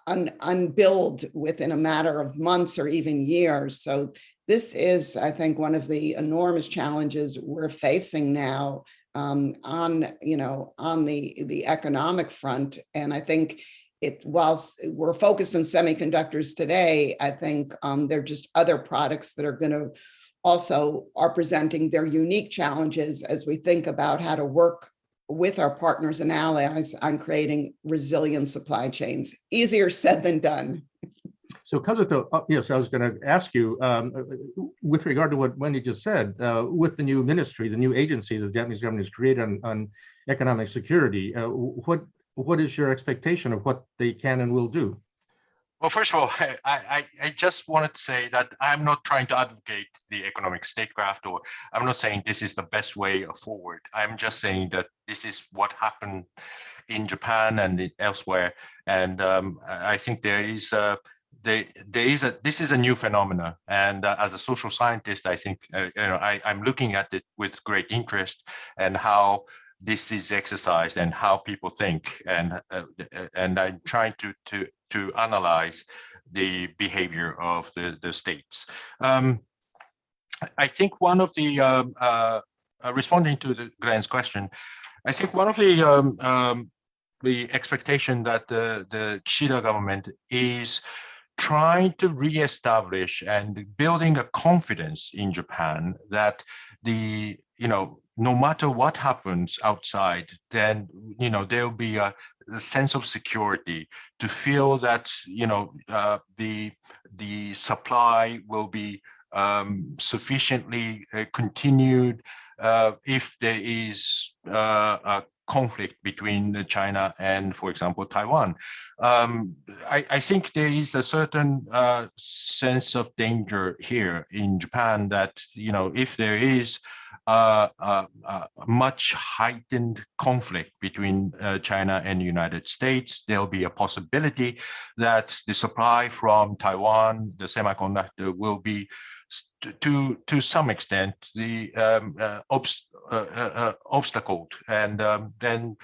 Speaker 2: unbuild within a matter of months or even years. So this is, I think, one of the enormous challenges we're facing now on the economic front. And I think whilst we're focused on semiconductors today, I think there are just other products that are going to also are presenting their unique challenges as we think about how to work with our partners and allies on creating resilient supply chains. Easier said than done.
Speaker 1: So Kazuto, yes, I was going to ask you, with regard to what Wendy just said, with the new ministry, the new agency the Japanese government has created on economic security, what is your expectation of what they can and will do?
Speaker 4: Well, first of all, I just wanted to say that I'm not trying to advocate the economic statecraft, or I'm not saying this is the best way forward. I'm just saying that this is what happened in Japan and elsewhere. And I think this is a new phenomena. And as a social scientist, I think I'm looking at it with great interest and how this is exercised and how people think, and I'm trying to analyze the behavior of the states. I think one of the responding to Glenn's question, I think one of the expectation that the Kishida government is trying to reestablish and building a confidence in Japan that no matter what happens outside, then there'll be a sense of security to feel that the supply will be sufficiently continued if there is a conflict between China and, for example, Taiwan. I think there is a certain sense of danger here in Japan that, if there is much heightened conflict between China and the United States, there'll be a possibility that the supply from Taiwan, the semiconductor, will be to some extent the obstacled, and then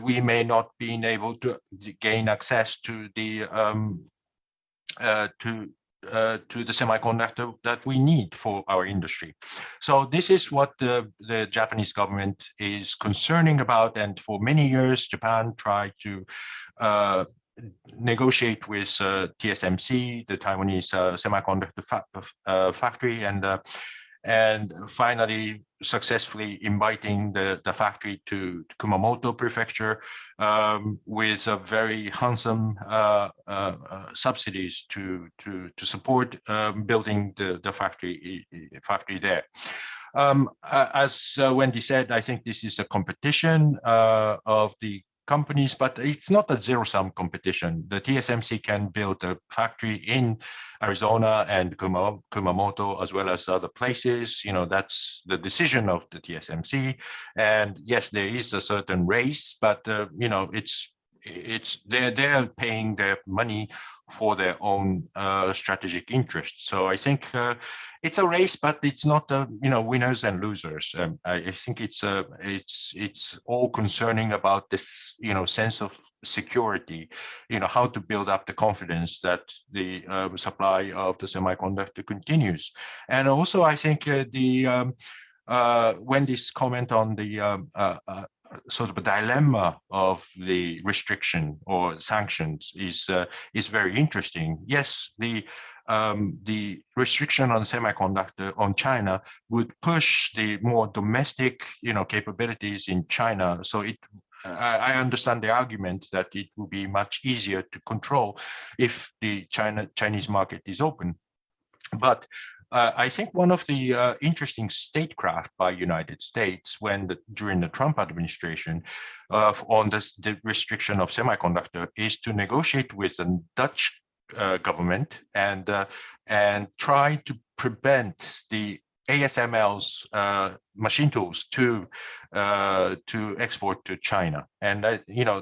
Speaker 4: we may not be able to gain access to the semiconductor that we need for our industry. So this is what the Japanese government is concerning about, and for many years Japan tried to negotiate with TSMC, the Taiwanese semiconductor factory, and finally successfully inviting the factory to Kumamoto Prefecture with a very handsome subsidies to support building the factory there. As Wendy said, I think this is a competition of the companies, but it's not a zero-sum competition. The TSMC can build a factory in Arizona and Kumamoto, as well as other places. That's the decision of the TSMC. And yes, there is a certain race, but they're paying their money for their own strategic interests. So I think it's a race, but it's not winners and losers. I think it's all concerning about this sense of security, how to build up the confidence that the supply of the semiconductor continues. And also I think Wendy's comment on the sort of a dilemma of the restriction or sanctions is very interesting. Yes, the restriction on semiconductor on China would push the more domestic capabilities in China. So I understand the argument that it will be much easier to control if the Chinese market is open. But I think one of the interesting statecraft by United States during the Trump administration on the restriction of semiconductor is to negotiate with the Dutch government and try to prevent the ASML's machine tools to export to China. And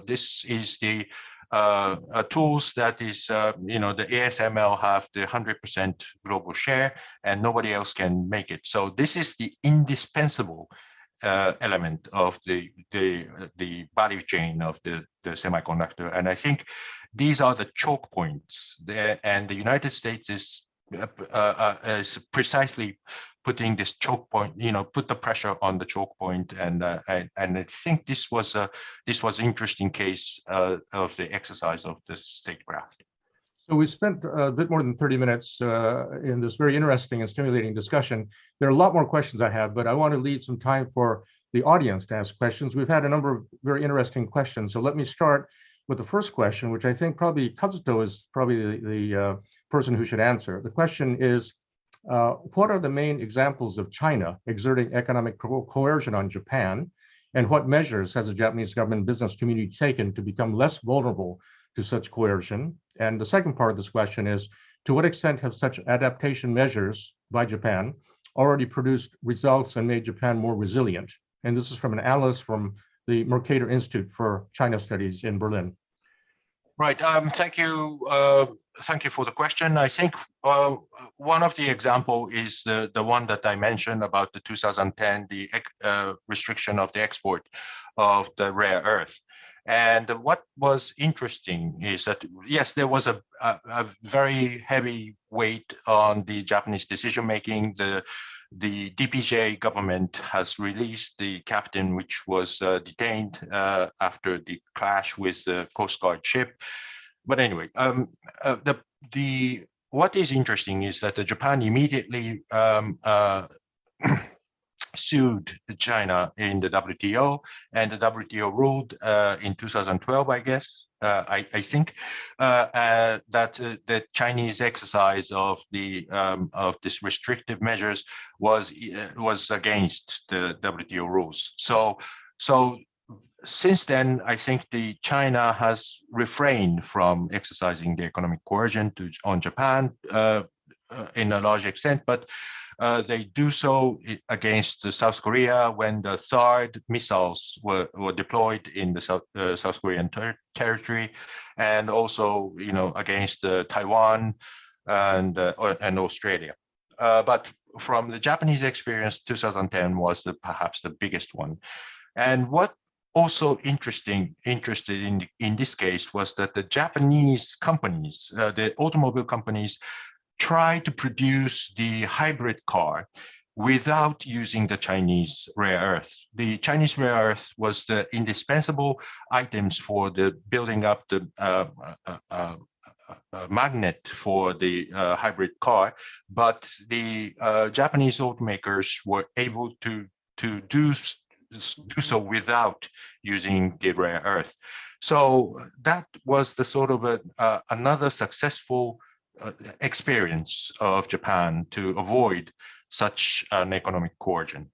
Speaker 4: this is the tools that is, the ASML have the 100% global share and nobody else can make it. So this is the indispensable element of the value chain of the semiconductor. And I think these are the choke points there, and the United States is precisely putting this choke point, put the pressure on the choke point, and I think this was an interesting case of the exercise of the statecraft.
Speaker 1: So we spent a bit more than 30 minutes in this very interesting and stimulating discussion. There are a lot more questions I have, but I want to leave some time for the audience to ask questions. We've had a number of very interesting questions. So let me start with the first question, which I think probably Kazuto is probably the person who should answer. The question is, what are the main examples of China exerting economic coercion on Japan? And what measures has the Japanese government and business community taken to become less vulnerable to such coercion? And the second part of this question is, to what extent have such adaptation measures by Japan already produced results and made Japan more resilient? And this is from an analyst from the Mercator Institute for China Studies in Berlin.
Speaker 4: Right. Thank you. Thank you for the question. I think one of the example is the one that I mentioned about the 2010, the restriction of the export of the rare earth. And what was interesting is that, yes, there was a very heavy weight on the Japanese decision-making. The DPJ government has released the captain, which was detained after the clash with the Coast Guard ship. But anyway, what is interesting is that Japan immediately sued China in the WTO, and the WTO ruled in 2012, I guess, I think, that the Chinese exercise of this restrictive measures was against the WTO rules. So since then, I think China has refrained from exercising the economic coercion on Japan in a large extent, but they do so against South Korea when the THAAD missiles were deployed in the South Korean territory, and also, against Taiwan and Australia. But from the Japanese experience, 2010 was perhaps the biggest one. And what also interested in this case was that the Japanese companies, the automobile companies, try to produce the hybrid car without using the Chinese rare earth. The Chinese rare earth was the indispensable items for the building up the magnet for the hybrid car, but the Japanese automakers were able to do so without using the rare earth. So that was the sort of another successful experience of Japan to avoid such an economic coercion.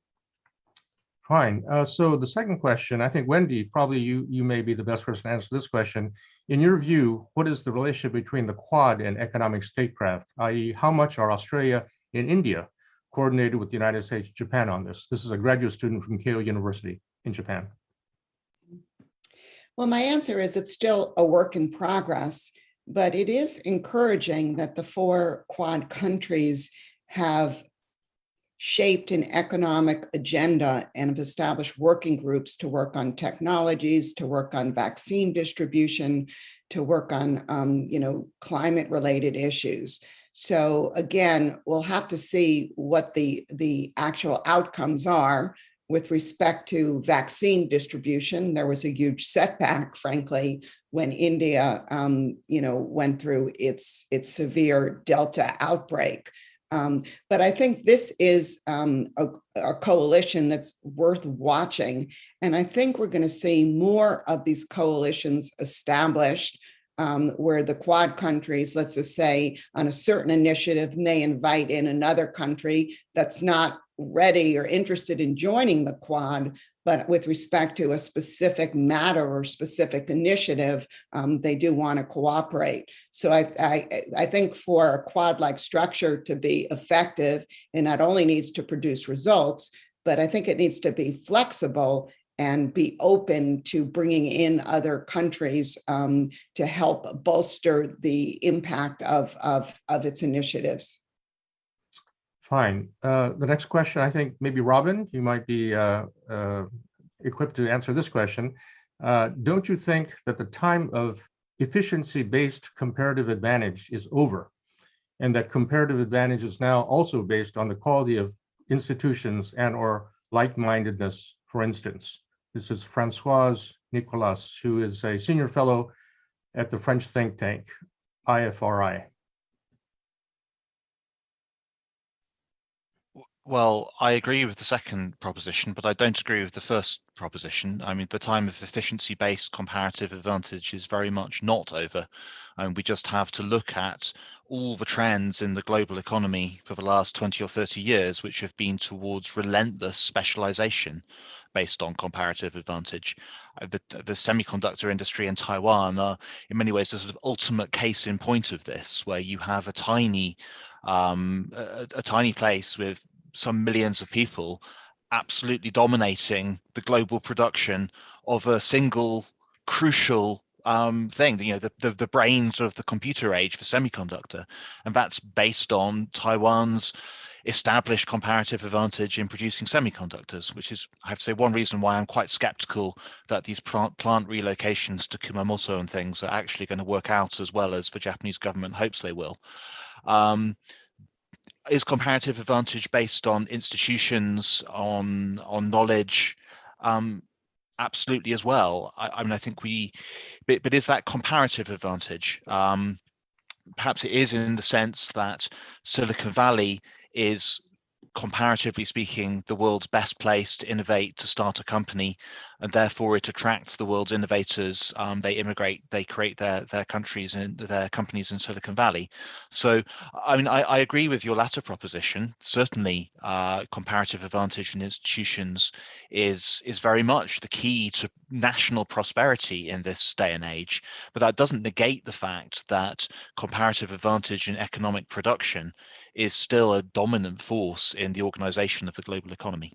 Speaker 1: Fine. So the second question, I think, Wendy, probably you may be the best person to answer this question. In your view, what is the relationship between the Quad and economic statecraft, i.e. how much are Australia and India coordinated with the United States and Japan on this? This is a graduate student from Keio University in Japan.
Speaker 2: Well, my answer is it's still a work in progress, but it is encouraging that the 4 Quad countries have shaped an economic agenda and have established working groups to work on technologies, to work on vaccine distribution, to work on climate-related issues. So again, we'll have to see what the actual outcomes are with respect to vaccine distribution. There was a huge setback, frankly, when India, went through its severe Delta outbreak. But I think this is a coalition that's worth watching. And I think we're going to see more of these coalitions established, where the Quad countries, let's just say, on a certain initiative may invite in another country that's not ready or interested in joining the Quad, but with respect to a specific matter or specific initiative, they do want to cooperate. So I think for a Quad-like structure to be effective, it not only needs to produce results, but I think it needs to be flexible and be open to bringing in other countries to help bolster the impact of its initiatives.
Speaker 1: Fine. The next question, I think maybe Robin, you might be equipped to answer this question. Don't you think that the time of efficiency-based comparative advantage is over, and that comparative advantage is now also based on the quality of institutions and or like-mindedness, for instance? This is Françoise Nicolas, who is a senior fellow at the French think tank, IFRI.
Speaker 3: Well, I agree with the second proposition, but I don't agree with the first proposition. I mean, the time of efficiency-based comparative advantage is very much not over. And we just have to look at all the trends in the global economy for the last 20 or 30 years, which have been towards relentless specialization based on comparative advantage. The semiconductor industry in Taiwan are in many ways the sort of ultimate case in point of this, where you have a tiny place with some millions of people absolutely dominating the global production of a single crucial thing, the brains of the computer age for semiconductor. And that's based on Taiwan's established comparative advantage in producing semiconductors, which is, I have to say, one reason why I'm quite skeptical that these plant relocations to Kumamoto and things are actually going to work out as well as the Japanese government hopes they will. Is comparative advantage based on institutions, on knowledge? Absolutely as well. I mean, I think but is that comparative advantage? Perhaps it is, in the sense that Silicon Valley is comparatively speaking, the world's best place to innovate, to start a company, and therefore it attracts the world's innovators. They immigrate, they create their countries and their companies in Silicon Valley. So, I mean, I agree with your latter proposition. Certainly, comparative advantage in institutions is very much the key to national prosperity in this day and age. But that doesn't negate the fact that comparative advantage in economic production is still a dominant force in the organization of the global economy.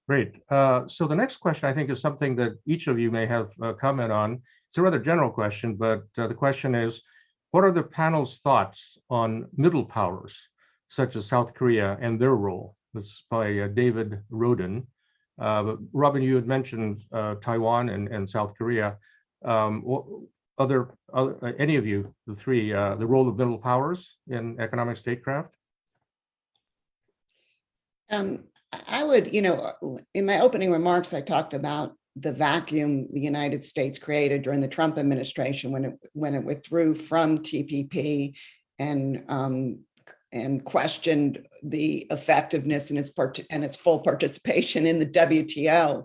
Speaker 1: Great. So the next question, I think, is something that each of you may have a comment on. It's a rather general question, but the question is, what are the panel's thoughts on middle powers, such as South Korea and their role? This is by David Roden. Robin, you had mentioned Taiwan and South Korea. Any of you, the three, the role of middle powers in economic statecraft?
Speaker 2: I would, in my opening remarks, I talked about the vacuum the United States created during the Trump administration when it withdrew from TPP and questioned the effectiveness and its full participation in the WTO.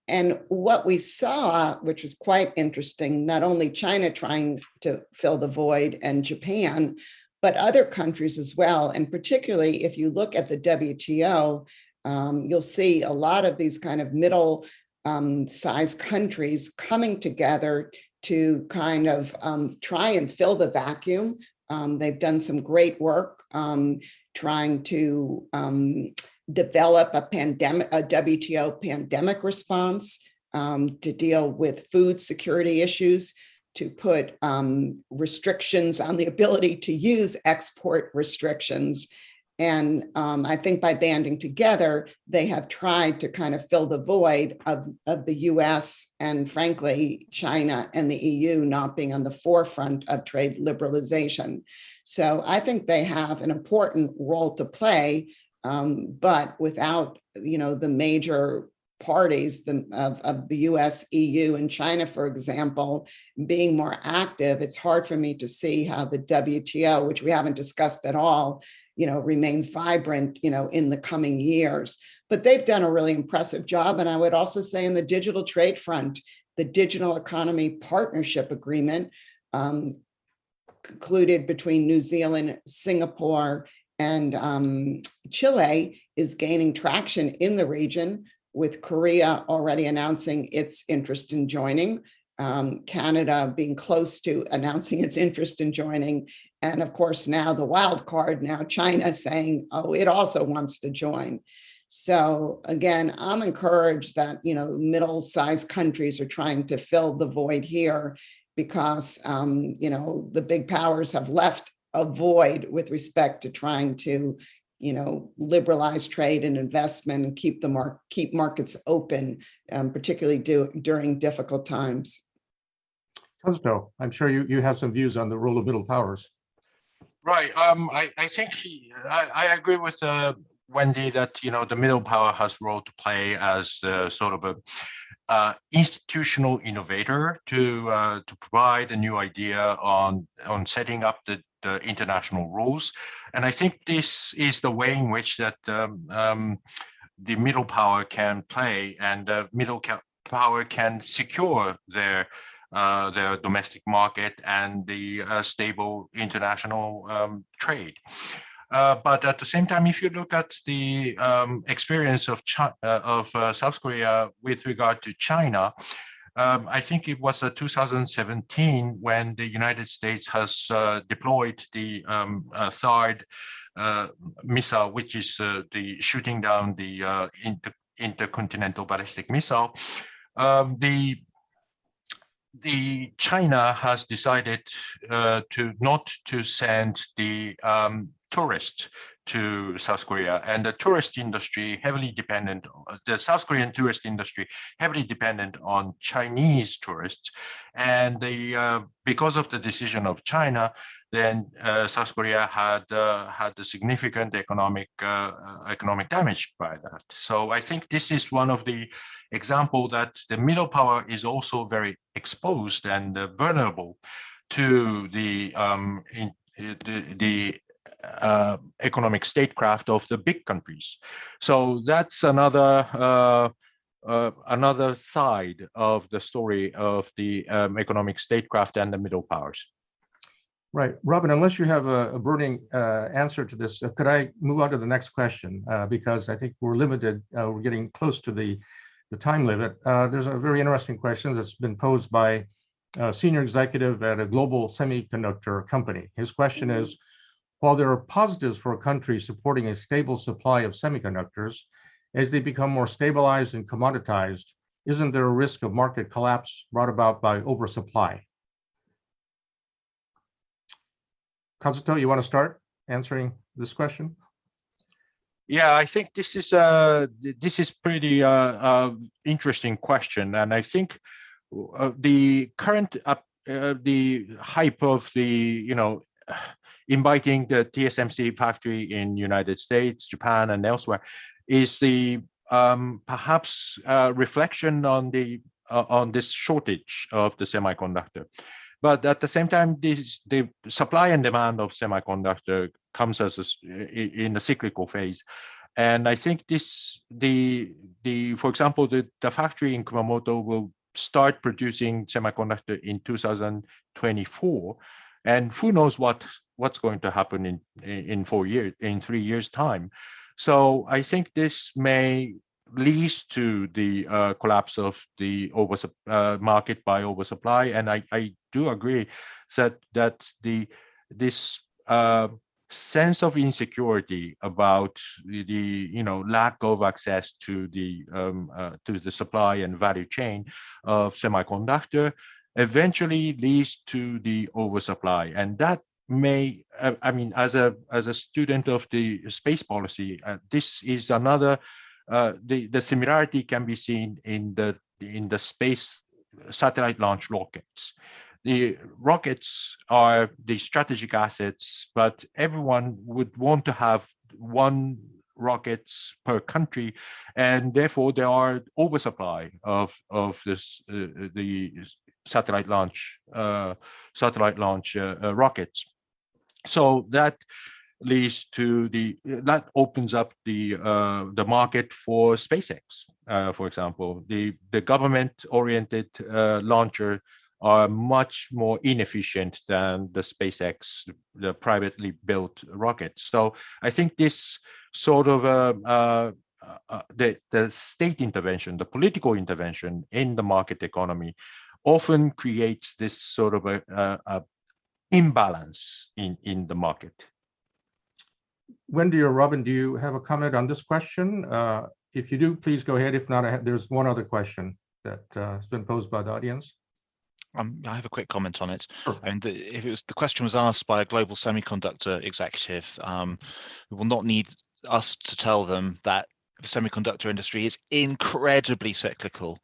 Speaker 2: And what we saw, which was quite interesting, not only China trying to fill the void and Japan, but other countries as well. And particularly if you look at the WTO, you'll see a lot of these kind of middle sized countries coming together to kind of try and fill the vacuum. They've done some great work trying to develop a WTO pandemic response to deal with food security issues, to put restrictions on the ability to use export restrictions. And I think by banding together, they have tried to kind of fill the void of the US and frankly, China and the EU not being on the forefront of trade liberalization. So I think they have an important role to play, but without, the major parties of the US, EU, and China, for example, being more active, it's hard for me to see how the WTO, which we haven't discussed at all, remains vibrant, in the coming years. But they've done a really impressive job. And I would also say in the digital trade front, the Digital Economy Partnership Agreement concluded between New Zealand, Singapore, and Chile is gaining traction in the region, with Korea already announcing its interest in joining, Canada being close to announcing its interest in joining, and of course now the wild card, now China saying, oh, it also wants to join. So again, I'm encouraged that, middle-sized countries are trying to fill the void here because, the big powers have left a void with respect to trying to liberalize trade and investment and keep markets open, particularly during difficult times.
Speaker 1: Kazuto, I'm sure you have some views on the role of middle powers.
Speaker 4: Right. I think I agree with Wendy that the middle power has a role to play as sort of a institutional innovator to provide a new idea on setting up the international rules. And I think this is the way in which that the middle power can play, and the middle power can secure their domestic market and the stable international trade. But at the same time, if you look at the experience of South Korea with regard to China, I think it was 2017 when the United States has deployed the third missile, which is the shooting down the intercontinental ballistic missile. The China has decided not to send the tourists to South Korea, and the tourist industry the South Korean tourist industry heavily dependent on Chinese tourists, and because of the decision of China, then South Korea had a significant economic damage by that. So I think this is one of the example that the middle power is also very exposed and vulnerable to the economic statecraft of the big countries. So that's another another side of the story of the economic statecraft and the middle powers.
Speaker 1: Right, Robin, unless you have a burning answer to this, could I move on to the next question? Because I think we're limited, we're getting close to the time limit. There's a very interesting question that's been posed by a senior executive at a global semiconductor company. His question is, while there are positives for a country supporting a stable supply of semiconductors, as they become more stabilized and commoditized, isn't there a risk of market collapse brought about by oversupply? Kazuto, you want to start answering this question?
Speaker 4: Yeah, I think this is pretty interesting question, and I think the current the hype of the inviting the TSMC factory in United States, Japan, and elsewhere is the perhaps reflection on this shortage of the semiconductor. But at the same time, the supply and demand of semiconductor comes as in a cyclical phase. And I think for example, the factory in Kumamoto will start producing semiconductor in 2024. And who knows what's going to happen in 3 years time. So I think this may leads to the collapse of the market by oversupply, and I do agree that this sense of insecurity about the lack of access to the supply and value chain of semiconductor eventually leads to the oversupply, and that may I mean, as a student of the space policy, this is another. The similarity can be seen in the space satellite launch rockets. The rockets are the strategic assets, but everyone would want to have one rockets per country, and therefore there are oversupply of this the satellite launch rockets. So that leads to that opens up the market for SpaceX, for example. The government-oriented launcher are much more inefficient than the SpaceX, the privately built rockets. So I think this sort of the state intervention, the political intervention in the market economy, often creates this sort of a imbalance in the market.
Speaker 1: Wendy or Robin, do you have a comment on this question? If you do, please go ahead. If not, there's one other question that has been posed by the audience.
Speaker 3: I have a quick comment on it.
Speaker 1: Sure.
Speaker 3: And the question was asked by a global semiconductor executive, who will not need us to tell them that the semiconductor industry is incredibly cyclical,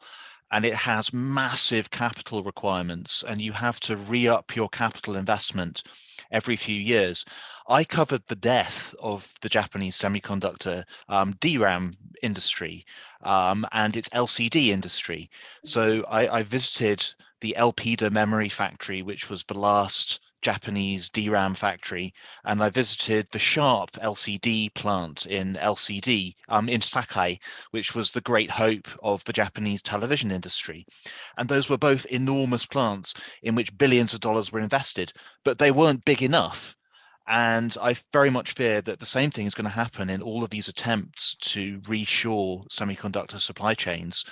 Speaker 3: and it has massive capital requirements, and you have to re-up your capital investment every few years. I covered the death of the Japanese semiconductor DRAM industry and its LCD industry. So I visited the Elpida memory factory, which was the last Japanese DRAM factory, and I visited the Sharp LCD plant in in Sakai, which was the great hope of the Japanese television industry. And those were both enormous plants in which billions of dollars were invested, but they weren't big enough. And I very much fear that the same thing is going to happen in all of these attempts to reshore semiconductor supply chains.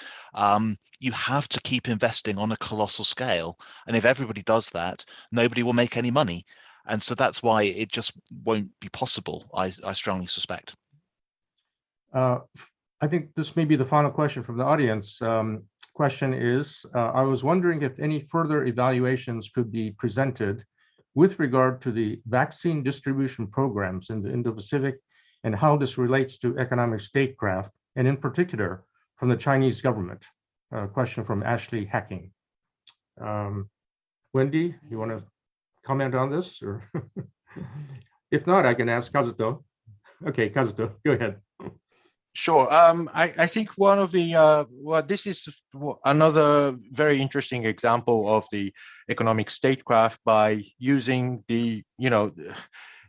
Speaker 3: You have to keep investing on a colossal scale. And if everybody does that, nobody will make any money. And so that's why it just won't be possible, I strongly suspect.
Speaker 1: I think this may be the final question from the audience. Question is, I was wondering if any further evaluations could be presented with regard to the vaccine distribution programs in the Indo-Pacific and how this relates to economic statecraft, and in particular from the Chinese government. Question from Ashley Hacking. Wendy, you want to comment on this? Or if not, I can ask Kazuto. Okay, Kazuto, go ahead.
Speaker 4: Sure. I think one of the this is another very interesting example of the economic statecraft by using the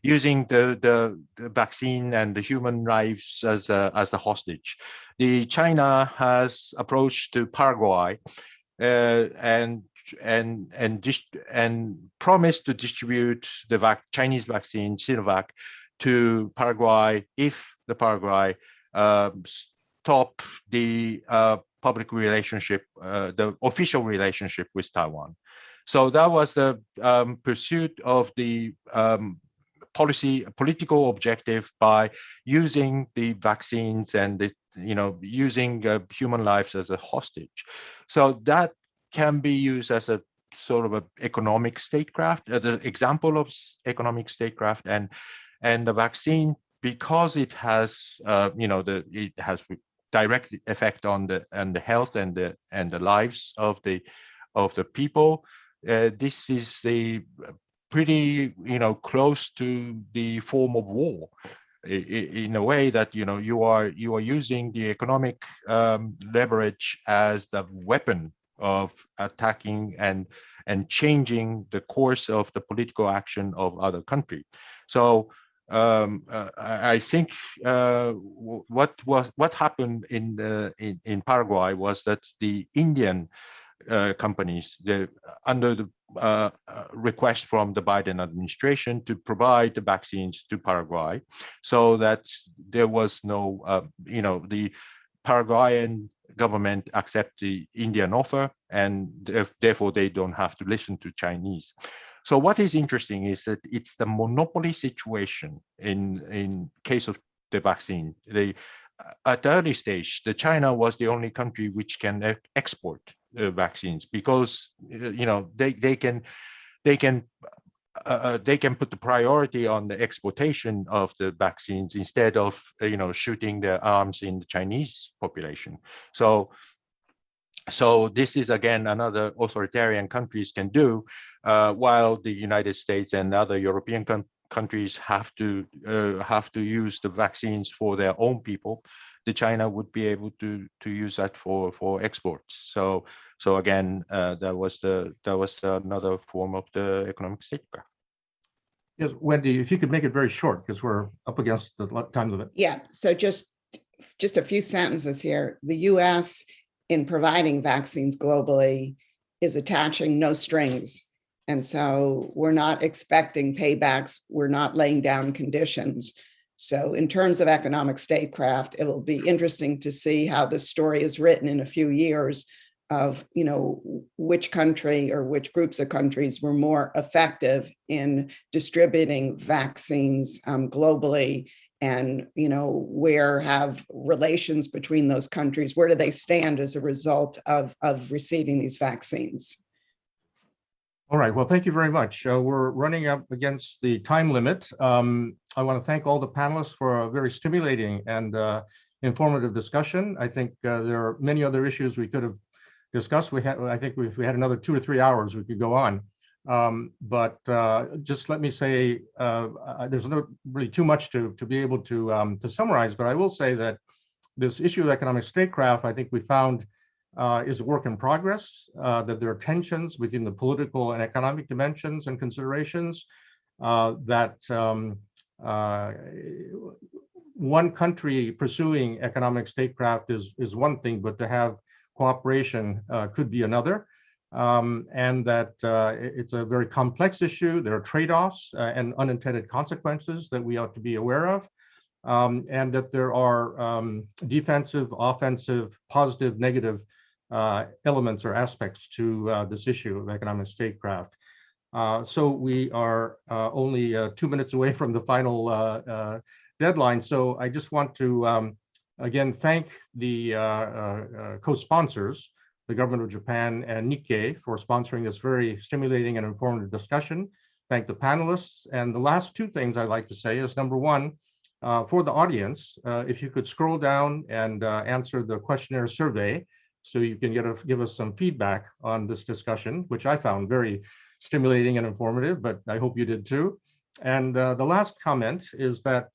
Speaker 4: using the vaccine and the human lives as a hostage. The China has approached to Paraguay and promised to distribute the Chinese vaccine Sinovac to Paraguay if the Paraguay stop the public relationship, the official relationship with Taiwan. So that was the pursuit of the political objective by using the vaccines and the, using human lives as a hostage. So that can be used as a sort of an economic statecraft, the example of economic statecraft, and the vaccine, because it has it has direct effect on the health and the lives of the people. This is the pretty close to the form of war, in a way that you are using the economic leverage as the weapon of attacking and changing the course of the political action of other countries. So I think what happened in Paraguay was that the Indian companies, under the request from the Biden administration to provide the vaccines to Paraguay, so that there was no, the Paraguayan government accept the Indian offer, and therefore they don't have to listen to Chinese. So what is interesting is that it's the monopoly situation in case of the vaccine. At the early stage, China was the only country which can export vaccines, because they can put the priority on the exportation of the vaccines instead of shooting their arms in the Chinese population. So this is again another authoritarian countries can do, while the United States and other European countries have to use the vaccines for their own people. The China would be able to use that for exports. So again, that was another form of the economic statecraft.
Speaker 1: Yes, Wendy, if you could make it very short, because we're up against the time limit.
Speaker 2: Yeah, so just a few sentences here. The US, in providing vaccines globally, is attaching no strings. And so we're not expecting paybacks. We're not laying down conditions. So in terms of economic statecraft, it will be interesting to see how this story is written in a few years of, which country or which groups of countries were more effective in distributing vaccines globally, and where have relations between those countries, where do they stand as a result of receiving these vaccines?
Speaker 1: All right, well, thank you very much. We're running up against the time limit. I want to thank all the panelists for a very stimulating and informative discussion. I think there are many other issues we could have discussed. I think if we had another 2 or 3 hours, we could go on. But just let me say, there's not really too much to be able to summarize, but I will say that this issue of economic statecraft, I think we found is a work in progress, that there are tensions within the political and economic dimensions and considerations, that one country pursuing economic statecraft is one thing, but to have cooperation could be another. And that it's a very complex issue. There are trade-offs and unintended consequences that we ought to be aware of, and that there are defensive, offensive, positive, negative elements or aspects to this issue of economic statecraft. So we are only 2 minutes away from the final deadline. So I just want to again thank the co-sponsors, the government of Japan and Nikkei, for sponsoring this very stimulating and informative discussion. Thank the panelists. And the last two things I'd like to say is, number one, for the audience, if you could scroll down and answer the questionnaire survey, so you can give us some feedback on this discussion, which I found very stimulating and informative, but I hope you did too. And the last comment is that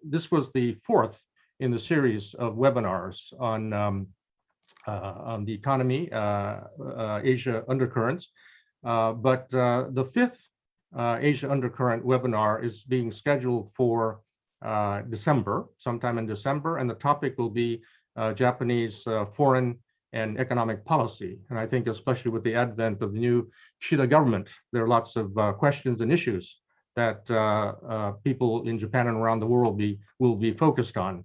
Speaker 1: this was the fourth in the series of webinars on the economy, Asia undercurrents. But the fifth Asia Undercurrent webinar is being scheduled for December, sometime in December, and the topic will be Japanese foreign and economic policy. And I think especially with the advent of the new Kishida government, there are lots of questions and issues that people in Japan and around the world will be focused on.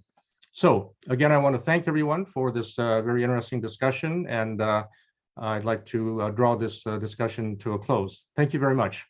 Speaker 1: So again, I want to thank everyone for this very interesting discussion, and I'd like to draw this discussion to a close. Thank you very much.